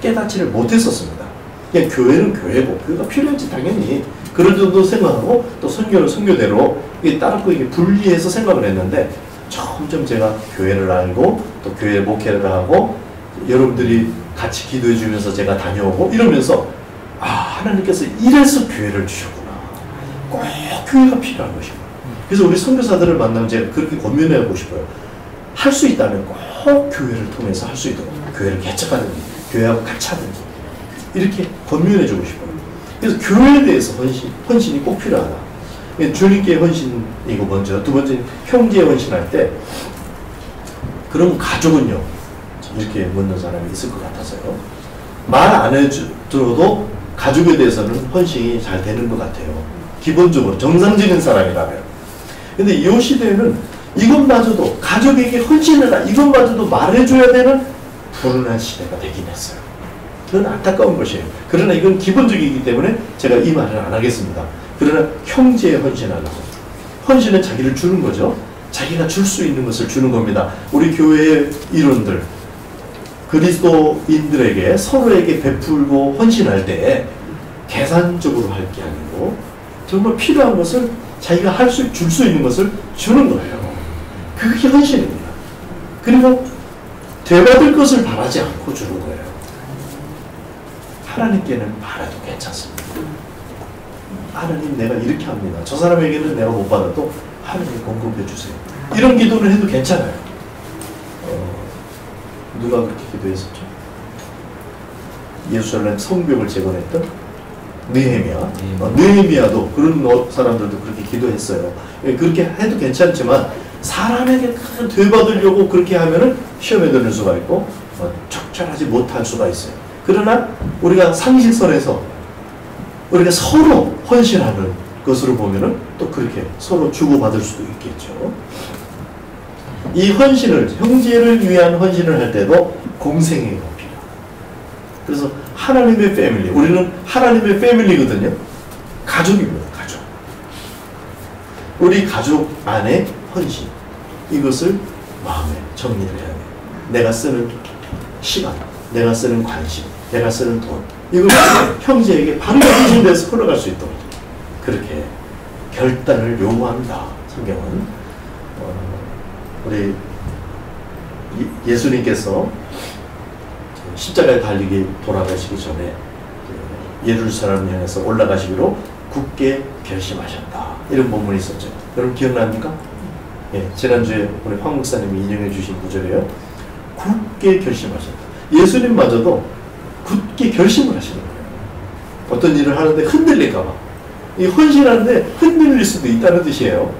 깨닫지를 못했었습니다. 그냥 교회는 교회고 교회가 필요한지 당연히 그런 정도 생각하고 또 선교를 선교대로 따르고 이게 분리해서 생각을 했는데 점점 제가 교회를 알고 또 교회 목회를 하고 여러분들이 같이 기도해 주면서 제가 다녀오고 이러면서 하나님께서 이래서 교회를 주셨구나. 꼭 교회가 필요한 것이구나. 그래서 우리 선교사들을 만나면 제가 그렇게 권면하고 싶어요. 할 수 있다면 꼭 교회를 통해서 할 수 있도록 교회를 개척하든지 교회하고 같이 하든지 이렇게 권면해 주고 싶어요. 그래서 교회에 대해서 헌신이 꼭 필요하다. 주님께 헌신이고 먼저 두 번째 형제에 헌신할 때 그럼 가족은요 이렇게 묻는 사람이 있을 것 같아서요. 말 안 해줘도 가족에 대해서는 헌신이 잘 되는 것 같아요. 기본적으로 정상적인 사람이라면. 근데 이 시대에는 이것마저도 가족에게 헌신해라 이것마저도 말해줘야 되는 불운한 시대가 되긴 했어요. 그건 안타까운 것이에요. 그러나 이건 기본적이기 때문에 제가 이 말을 안 하겠습니다. 그러나 형제에 헌신하라고. 헌신은 자기를 주는 거죠. 자기가 줄 수 있는 것을 주는 겁니다. 우리 교회의 일원들 그리스도인들에게 서로에게 베풀고 헌신할 때 계산적으로 할 게 아니고 정말 필요한 것을 자기가 줄 수 있는 것을 주는 거예요. 그게 헌신입니다. 그리고 되받을 것을 바라지 않고 주는 거예요. 하나님께는 바라도 괜찮습니다. 하나님 내가 이렇게 합니다. 저 사람에게는 내가 못 받아도 하나님 공급해 주세요. 이런 기도를 해도 괜찮아요. 누가 그렇게 기도했었죠? 예루살렘 성벽을 재건했던 느헤미야도 그런 사람들도 그렇게 기도했어요. 그렇게 해도 괜찮지만 사람에게 되받으려고 그렇게 하면은 시험에 드는 수가 있고 적절하지 못할 수가 있어요. 그러나 우리가 상식선에서 우리가 서로 헌신하는 것으로 보면은 또 그렇게 서로 주고받을 수도 있겠죠. 이 헌신을 형제를 위한 헌신을 할 때도 공생애가 필요해요. 그래서 하나님의 패밀리, 우리는 하나님의 패밀리거든요. 가족입니다. 가족. 우리 가족 안에 헌신, 이것을 마음에 정리를 해야 돼요. 내가 쓰는 시간, 내가 쓰는 관심, 내가 쓰는 돈, 이걸 형제에게 바로 헌신돼서 흘러갈 수 있도록 그렇게 결단을 요구한다. 성경은 우리 예수님께서 십자가에 달리기 돌아가시기 전에 예루살렘을 향해서 올라가시기로 굳게 결심하셨다. 이런 본문이 있었죠. 여러분 기억납니까? 예, 지난주에 우리 황 목사님이 인용해 주신 구절이에요. 굳게 결심하셨다. 예수님마저도 굳게 결심을 하시는 거예요. 어떤 일을 하는데 흔들릴까 봐. 이 헌신하는데 흔들릴 수도 있다는 뜻이에요.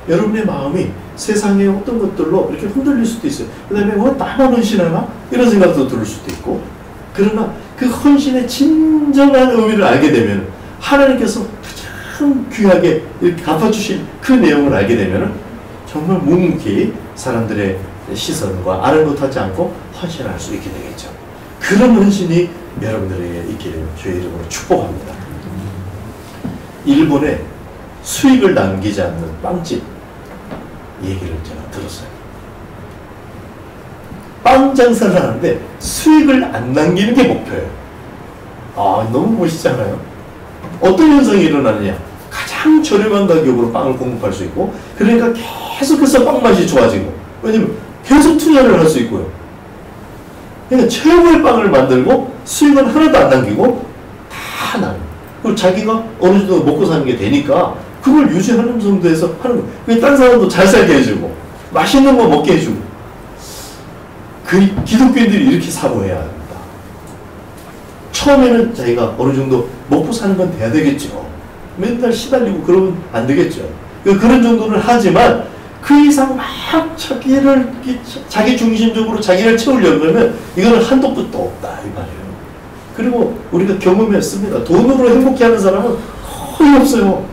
여러분의 마음이 세상의 어떤 것들로 이렇게 흔들릴 수도 있어요. 그 다음에 나만 헌신하나? 이런 생각도 들 수도 있고. 그러나 그 헌신의 진정한 의미를 알게 되면 하나님께서 가장 귀하게 이렇게 갚아주신 그 내용을 알게 되면 정말 묵묵히 사람들의 시선과 아랑곳하지 않고 헌신할 수 있게 되겠죠. 그런 헌신이 여러분들에게 있기를 주의 이름으로 축복합니다. 일본에 수익을 남기지 않는 빵집 얘기를 제가 들었어요. 빵 장사를 하는데 수익을 안 남기는 게 목표예요. 아, 너무 멋있지 않아요? 어떤 현상이 일어나느냐? 가장 저렴한 가격으로 빵을 공급할 수 있고, 그러니까 계속해서 빵 맛이 좋아지고, 왜냐면 계속 투자를 할 수 있고요. 그러니까 최고의 빵을 만들고 수익은 하나도 안 남기고 다 나는. 그리고 자기가 어느 정도 먹고 사는 게 되니까 그걸 유지하는 정도에서 하는 거예요. 그게 딴 사람도 잘 살게 해주고 맛있는 거 먹게 해주고. 그 기독교인들이 이렇게 사고해야 합니다. 처음에는 자기가 어느 정도 먹고 사는 건 돼야 되겠죠. 맨날 시달리고 그러면 안 되겠죠. 그런 정도는 하지만 그 이상 막 자기 중심적으로 자기를 채우려고 하면 이거는 한도 끝도 없다 이 말이에요. 그리고 우리가 경험했습니다. 돈으로 행복해하는 사람은 거의 없어요.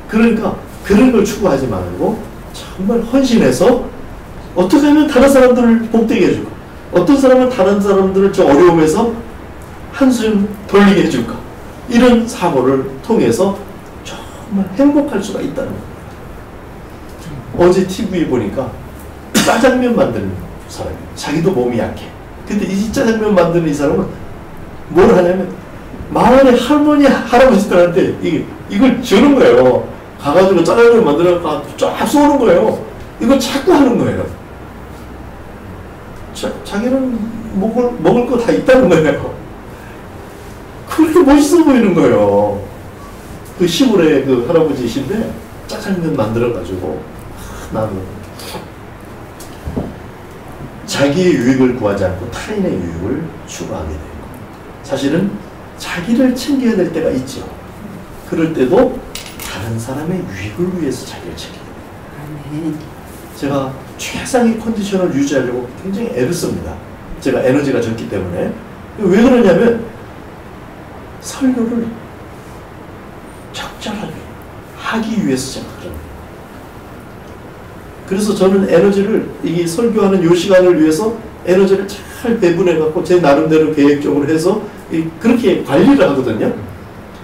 그러니까 그런 걸 추구하지 말고 정말 헌신해서 어떻게 하면 다른 사람들을 복되게 해줄까? 어떤 사람은 다른 사람들을 저 어려움에서 한숨 돌리게 해줄까? 이런 사고를 통해서 정말 행복할 수가 있다는 거예요. 어제 TV에 보니까 짜장면 만드는 사람이 자기도 몸이 약해. 근데 이 짜장면 만드는 이 사람은 뭘 하냐면 마을의 할머니, 할아버지들한테 이걸 주는 거예요. 가가지고 짜장면 만들어서 쫙 쏘는 거예요. 이거 자꾸 하는 거예요. 자기는 먹을 거 다 있다는 거예요. 그렇게 멋있어 보이는 거예요. 그 시골에 그 할아버지이신데 짜장면 만들어가지고 나는 자기의 유익을 구하지 않고 타인의 유익을 추구하게 되고, 사실은 자기를 챙겨야 될 때가 있죠. 그럴 때도 다른 사람의 유익을 위해서 자기를 챙겨야 돼요. 제가 최상의 컨디션을 유지하려고 굉장히 애를 씁니다. 제가 에너지가 적기 때문에. 왜 그러냐면 설교를 적절하게 하기 위해서 제가 그럽니다. 그래서 저는 에너지를 이 설교하는 이 시간을 위해서 에너지를 잘 배분해 갖고 제 나름대로 계획적으로 해서 그렇게 관리를 하거든요.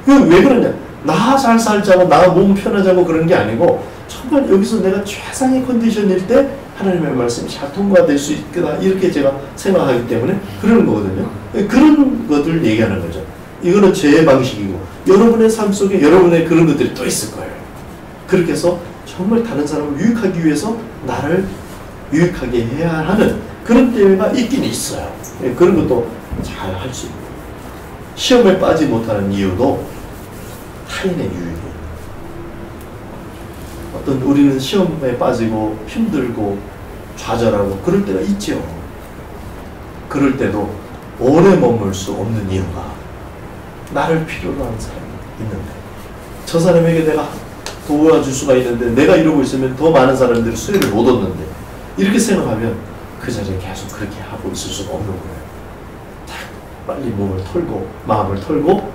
왜 그러냐? 나 잘 살자고 나 몸 편하자고 그런 게 아니고 정말 여기서 내가 최상의 컨디션일 때 하나님의 말씀이 잘 통과될 수 있겠다 이렇게 제가 생각하기 때문에 그러는 거거든요. 그런 것들 얘기하는 거죠. 이거는 제 방식이고 여러분의 삶 속에 여러분의 그런 것들이 또 있을 거예요. 그렇게 해서 정말 다른 사람을 유익하기 위해서 나를 유익하게 해야 하는 그런 때가 있긴 있어요. 그런 것도 잘 할 수 있고, 시험에 빠지 못하는 이유도 타인의 유익이에요. 어떤 우리는 시험에 빠지고 힘들고 좌절하고 그럴 때가 있죠. 그럴 때도 오래 머물 수 없는 이유가 나를 필요로 하는 사람이 있는데, 저 사람에게 내가 도와줄 수가 있는데 내가 이러고 있으면 더 많은 사람들이 수혜를 못 얻는데, 이렇게 생각하면 그 자리에 계속 그렇게 하고 있을 수가 없는 거예요. 빨리 몸을 털고 마음을 털고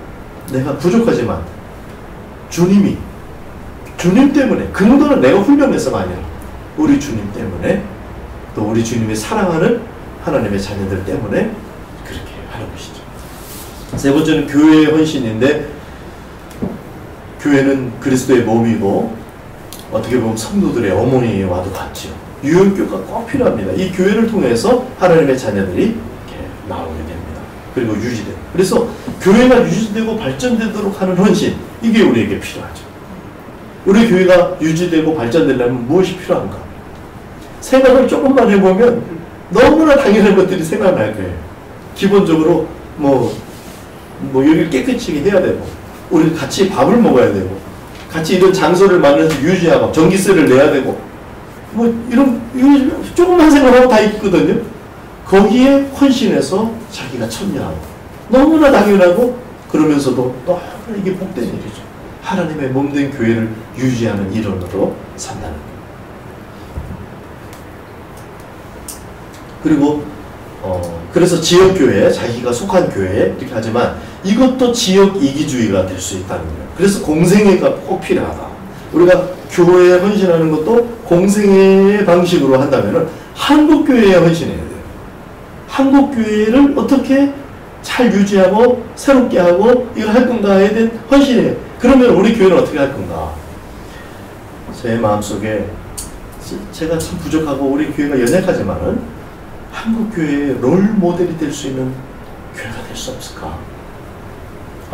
내가 부족하지만 주님 때문에, 근거는 내가 훈련해서가 아니라 우리 주님 때문에, 또 우리 주님이 사랑하는 하나님의 자녀들 때문에 그렇게 하는 것이죠. 세 번째는 교회의 헌신인데, 교회는 그리스도의 몸이고 어떻게 보면 성도들의 어머니와도 같죠. 유언교가 꼭 필요합니다. 이 교회를 통해서 하나님의 자녀들이 이렇게 나오게 됩니다. 그리고 유지되고. 그래서 교회가 유지되고 발전되도록 하는 헌신, 이게 우리에게 필요하죠. 우리 교회가 유지되고 발전되려면 무엇이 필요한가? 생각을 조금만 해보면 너무나 당연한 것들이 생각날 거예요. 기본적으로 여기를 깨끗이 해야 되고, 우리 같이 밥을 먹어야 되고, 같이 이런 장소를 만들어서 유지하고 전기세를 내야 되고, 이런 조금만 생각하고 다 있거든요. 거기에 헌신해서 자기가 참여하고, 너무나 당연하고 그러면서도 너무나 이게 복된 일이죠. 하나님의 몸된 교회를 유지하는 일원으로 산다는 거예요. 그리고 그래서 지역교회, 자기가 속한 교회 이렇게 하지만 이것도 지역 이기주의가 될 수 있다는 거예요. 그래서 공생애가 꼭 필요하다. 우리가 교회에 헌신하는 것도 공생의 방식으로 한다면 한국교회에 헌신해야 돼요. 한국교회를 어떻게 잘 유지하고 새롭게 하고 이걸 할 건가에 대한 헌신이에요. 그러면 우리 교회는 어떻게 할 건가? 제 마음속에 제가 참 부족하고 우리 교회가 연약하지만은 한국교회의 롤 모델이 될 수 있는 교회가 될 수 없을까?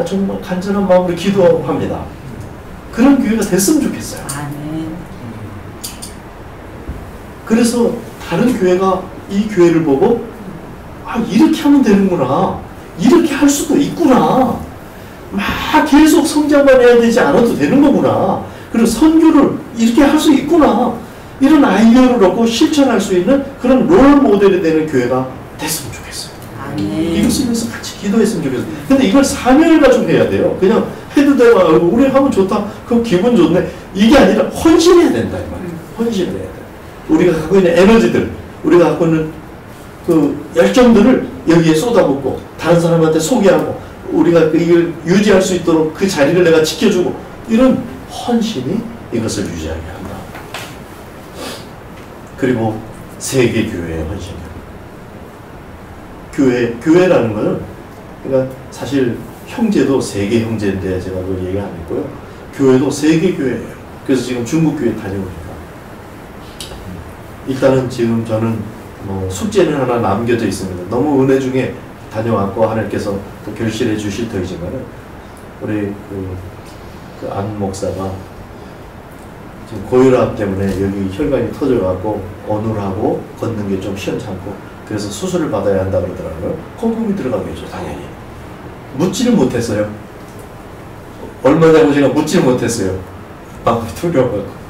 정말 간절한 마음으로 기도합니다. 그런 교회가 됐으면 좋겠어요. 아멘. 그래서 다른 교회가 이 교회를 보고 이렇게 하면 되는구나. 이렇게 할 수도 있구나. 막 계속 성장만 해야 되지 않아도 되는 거구나. 그리고 선교를 이렇게 할 수 있구나. 이런 아이디어를 얻고 실천할 수 있는 그런 롤 모델이 되는 교회가 됐으면 좋겠어요. 아멘. 이것을 위해서 같이 기도했으면 좋겠어요. 근데 이걸 사명을 가지고 해야 돼요. 그냥 해도 되고 우리 하면 좋다. 그럼 기분 좋네. 이게 아니라 헌신해야 된다 이 말이에요. 헌신을 해야 돼. 우리가 갖고 있는 에너지들, 우리가 갖고 있는 그 열정들을 여기에 쏟아붓고 다른 사람한테 소개하고 우리가 이걸 유지할 수 있도록 그 자리를 내가 지켜주고 이런 헌신이 이것을 유지하게 한다. 그리고 세계교회의 헌신. 교회라는 것은 그러니까 사실 형제도 세계 형제인데 제가 그걸 얘기 안 했고요. 교회도 세계 교회예요. 그래서 지금 중국 교회 다녀오니까 일단은 지금 저는 뭐 숙제는 하나 남겨져 있습니다. 너무 은혜 중에 다녀왔고 하나님께서 또 결실해 주실 터이지만은 우리 그 안 목사가 지금 고혈압 때문에 여기 혈관이 터져갖고 어눌하고 걷는 게 좀 시원찮고 그래서 수술을 받아야 한다 그러더라고요. 콩콩이 들어가겠죠, 당연히. 묻지를 못했어요. 얼마냐고 제가 묻지를 못했어요. 마음이 두려워갖고.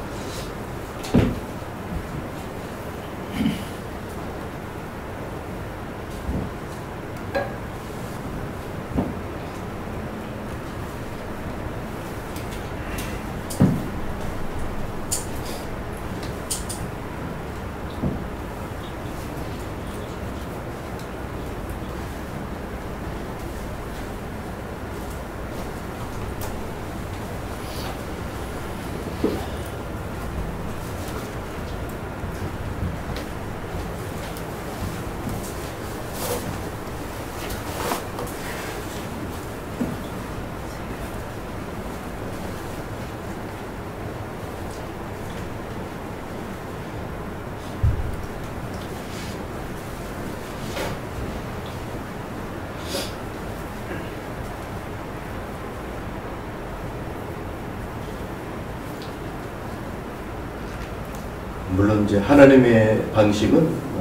물론 이제 하나님의 방식은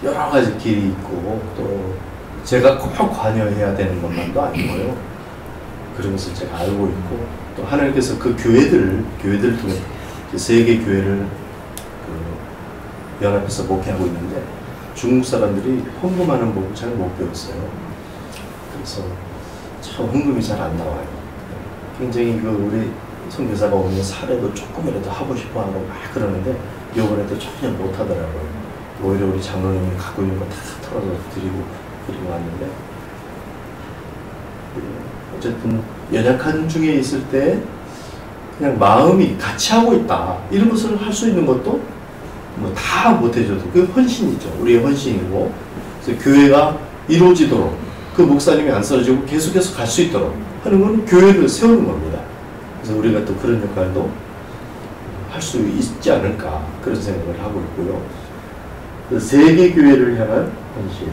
여러 가지 길이 있고 또 제가 꼭 관여해야 되는 것만도 아니고요. 그런 것을 제가 알고 있고 또 하나님께서 그 교회들을 통해 세계 교회를 연합해서 목회하고 있는데 중국 사람들이 헌금하는 법을 잘 못 배웠어요. 그래서 참 헌금이 잘 안 나와요. 굉장히 우리 선교사가 오면 사례도 조금이라도 하고 싶어 하고 막 그러는데 요번에도 전혀 못 하더라고요. 오히려 우리 장로님이 갖고 있는 거 다 털어서 드리고 왔는데 어쨌든 연약한 중에 있을 때 그냥 마음이 같이 하고 있다 이런 것을 할 수 있는 것도 뭐 다 못해줘도 그게 헌신이죠. 우리의 헌신이고 그래서 교회가 이루어지도록 그 목사님이 안 쓰러지고 계속해서 갈 수 있도록 하는 건 교회를 세우는 겁니다. 그래서 우리가 또 그런 역할도 할 수 있지 않을까 그런 생각을 하고 있고요. 세계교회를 향한 헌신.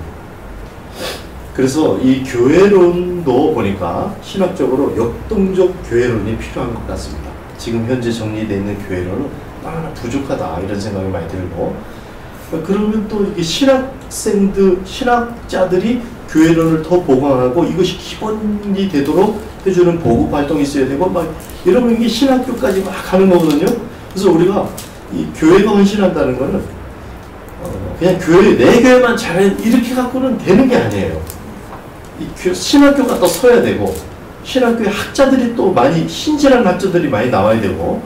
그래서 이 교회론도 보니까 신학적으로 역동적 교회론이 필요한 것 같습니다. 지금 현재 정리되어 있는 교회론은 하나 부족하다 이런 생각이 많이 들고 그러면 또 이게 신학자들이 교회론을 더 보강하고 이것이 기본이 되도록 해주는 보급 활동이 있어야 되고 막 이러면 이게 신학교까지 막 가는 거거든요. 그래서 우리가 이 교회가 헌신한다는 거는 그냥 내 교회만 잘해 이렇게 갖고는 되는 게 아니에요. 이 신학교가 또 서야 되고 신학교에 학자들이 또 많이 신실한 학자들이 많이 나와야 되고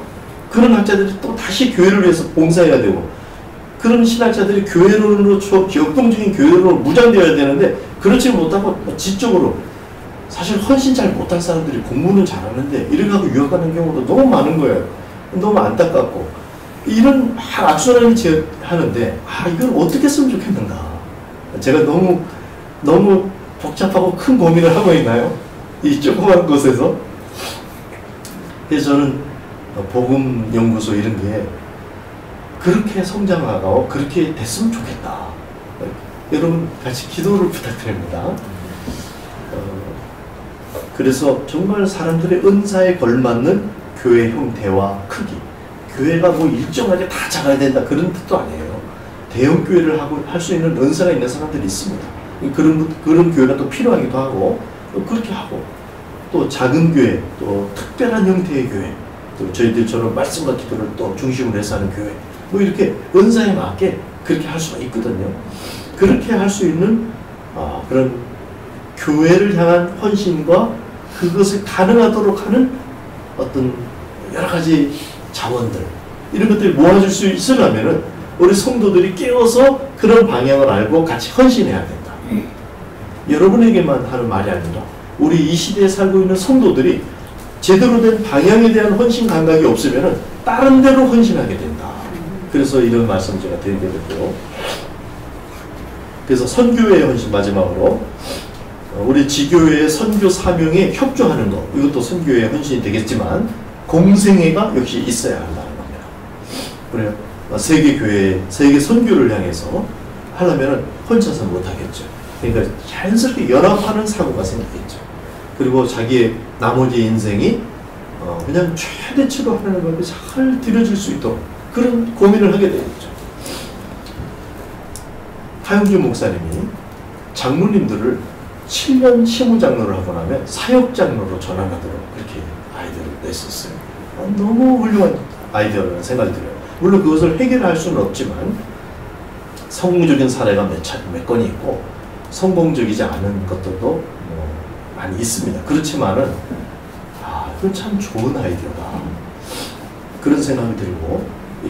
그런 학자들이 또 다시 교회를 위해서 봉사해야 되고 그런 신학자들이 교회론으로 역동적인 교회론으로 무장되어야 되는데 그렇지 못하고 지적으로 사실 헌신 잘 못할 사람들이 공부는 잘하는데 이렇게 하고 유학가는 경우도 너무 많은 거예요. 너무 안타깝고 이런 막 악순환이 하는데 이걸 어떻게 했으면 좋겠는가. 제가 너무 복잡하고 큰 고민을 하고 있나요? 이 조그만 곳에서. 그래서 저는 복음연구소 이런 게 그렇게 성장하고 그렇게 됐으면 좋겠다. 여러분 같이 기도를 부탁드립니다. 그래서 정말 사람들의 은사에 걸맞는 교회 형태와 크기, 교회가 뭐 일정하게 다 작아야 된다 그런 뜻도 아니에요. 대형 교회를 할 수 있는 은사가 있는 사람들이 있습니다. 그런 교회가 또 필요하기도 하고 또 그렇게 하고 또 작은 교회, 또 특별한 형태의 교회, 또 저희들처럼 말씀과 기도를 또 중심으로 해서 하는 교회, 뭐 이렇게 은사에 맞게 그렇게 할 수가 있거든요. 그렇게 할 수 있는 그런 교회를 향한 헌신과 그것을 가능하도록 하는 어떤 여러 가지 자원들, 이런 것들이 모아질 수 있으려면은 우리 성도들이 깨어서 그런 방향을 알고 같이 헌신해야 된다. 여러분에게만 하는 말이 아니라 우리 이 시대에 살고 있는 성도들이 제대로 된 방향에 대한 헌신 감각이 없으면은 다른 데로 헌신하게 된다. 그래서 이런 말씀 제가 드리게 됐고요. 그래서 선교회의 헌신, 마지막으로 우리 지교회의 선교 사명에 협조하는 것, 이것도 선교회의 헌신이 되겠지만 공생애가 역시 있어야 한다는 겁니다. 그래요. 세계 선교를 향해서 하려면 혼자서 못하겠죠. 그러니까 자연스럽게 연합하는 사고가 생기겠죠. 그리고 자기의 나머지 인생이 그냥 최대치로 하나님 앞에 잘 드려질 수 있도록 그런 고민을 하게 되겠죠. 하영준 목사님이 장로님들을 7년 시무장로를 하고 나면 사역장로로 전환하도록 그렇게 아이디어를 냈었어요. 너무 훌륭한 아이디어라는 생각이 들어요. 물론 그것을 해결할 수는 없지만 성공적인 사례가 몇 건이 있고 성공적이지 않은 것들도 많이 있습니다. 그렇지만은 이건 참 좋은 아이디어다. 그런 생각이 들고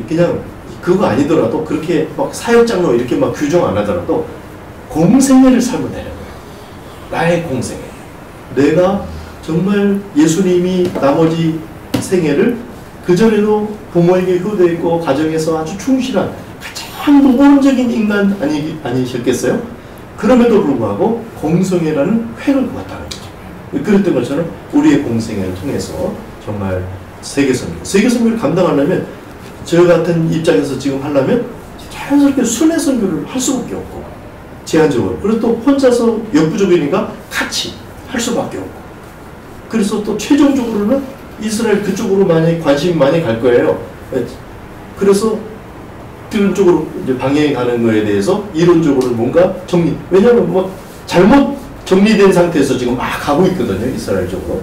그냥 그거 아니더라도 그렇게 막 사역장로 이렇게 막 규정 안 하더라도 공생애를 살면 되는 거예요. 나의 공생애. 내가 정말 예수님이 나머지 생애를 그전에도 부모에게 효도했고 가정에서 아주 충실한 가장 모범적인 인간 아니셨겠어요? 그럼에도 불구하고 공생애라는 획을 그었다는 거죠. 그랬던 것처럼 우리의 공생애를 통해서 정말 세계선교를 감당하려면 저 같은 입장에서 지금 하려면 자연스럽게 순회 선교를 할 수밖에 없고 제한적으로, 그리고 또 혼자서 역부족이니까 같이 할 수밖에 없고, 그래서 또 최종적으로는 이스라엘 그쪽으로 많이 관심이 많이 갈 거예요. 그래서 그런 쪽으로 이제 방향이 가는 거에 대해서 이론적으로 뭔가 왜냐하면 뭐 잘못 정리된 상태에서 지금 막 가고 있거든요, 이스라엘 쪽으로.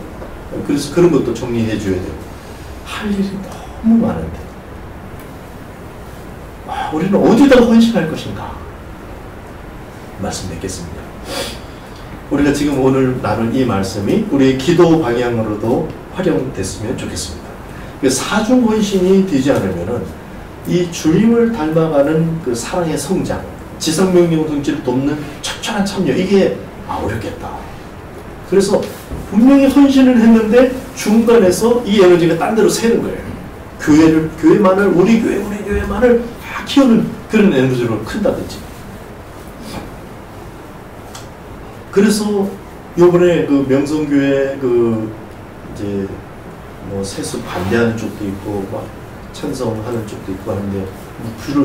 그래서 그런 것도 정리해 줘야 되고 할 일이 너무 많은데 우리는 어디다 헌신할 것인가 말씀 뵙겠습니다. 우리가 지금 오늘 나눌 이 말씀이 우리의 기도 방향으로도 활용됐으면 좋겠습니다. 사중 헌신이 되지 않으면은 이 주님을 닮아가는 그 사랑의 성장, 지상명령 성취를 돕는 적절한 참여, 이게 어렵겠다. 그래서 분명히 헌신을 했는데 중간에서 이 에너지가 딴 데로 새는 거예요. 교회만을, 우리 교회만을 다 키우는 그런 에너지로 큰다든지. 그래서 요번에 그 명성교회 이제 뭐 세습 반대하는 쪽도 있고 막 찬성하는 쪽도 있고 하는데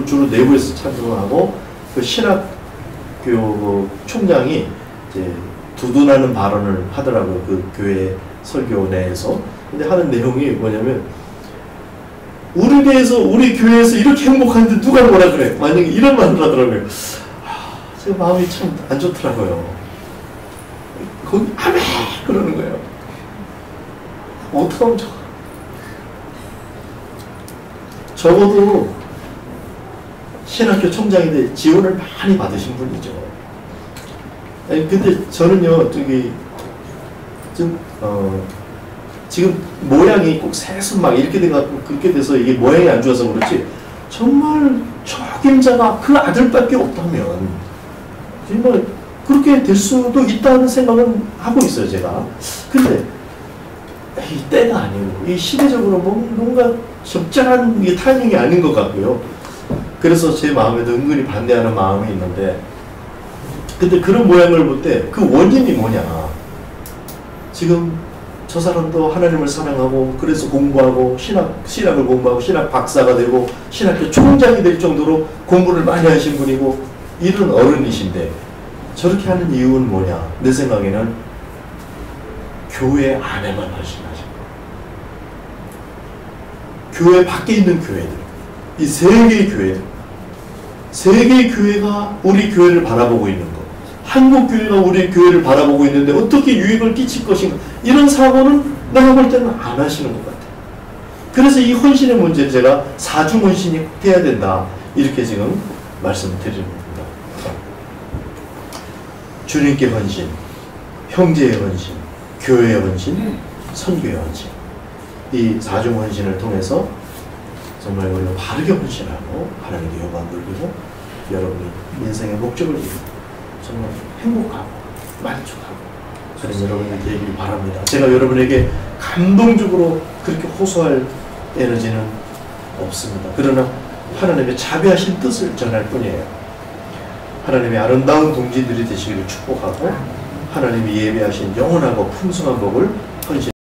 주로 내부에서 찬성하고 그 신학교 총장이 이제 두둔하는 발언을 하더라고요. 그 교회 설교 내에서. 근데 하는 내용이 뭐냐면 우리 교회에서 이렇게 행복한데 누가 뭐라 그래? 만약에 이런 말을 하더라고요. 제 마음이 참 안 좋더라고요. 거기 아멘 그러는 거예요. 어떡하면 좋아. 적어도 신학교 총장인데 지원을 많이 받으신 분이죠. 근데 저는요, 지금 모양이 꼭 세순 막 이렇게 돼갖고 그렇게 돼서 이게 모양이 안 좋아서 그렇지, 정말 적임자가 그 아들밖에 없다면 정말 그렇게 될 수도 있다는 생각은 하고 있어요, 제가. 근데 이 때가 아니고 이 시대적으로 뭔가 적절한 이 타이밍이 아닌 것 같고요. 그래서 제 마음에도 은근히 반대하는 마음이 있는데, 근데 그런 모양을 볼 때 그 원인이 뭐냐. 지금 저 사람도 하나님을 사랑하고 그래서 공부하고 신학을 공부하고 신학 박사가 되고 신학교 총장이 될 정도로 공부를 많이 하신 분이고 이런 어른이신데 저렇게 하는 이유는 뭐냐. 내 생각에는 교회 안에만 헌신하죠. 교회 밖에 있는 교회들, 이 세 개의 교회들, 세 개의 교회가 우리 교회를 바라보고 있는 것, 한국 교회가 우리 교회를 바라보고 있는데 어떻게 유익을 끼칠 것인가, 이런 사고는 내가 볼 때는 안 하시는 것 같아요. 그래서 이 헌신의 문제를 제가 사중 헌신이 꼭 돼야 된다, 이렇게 지금 말씀드리는 겁니다. 주님께 헌신, 형제의 헌신, 교회의 헌신, 선교의 헌신, 이 사중 헌신을 통해서 정말 우리가 바르게 헌신하고 하나님께 영광 돌리고 여러분이 인생의 목적을 이루고 정말 행복하고 만족하고 그런 여러분이 되길 바랍니다. 제가 여러분에게 감동적으로 그렇게 호소할 에너지는 없습니다. 그러나 하나님의 자비하신 뜻을 전할 뿐이에요. 하나님의 아름다운 동지들이 되시기를 축복하고 하나님이 예배하신 영원하고 풍성한 복을 헌신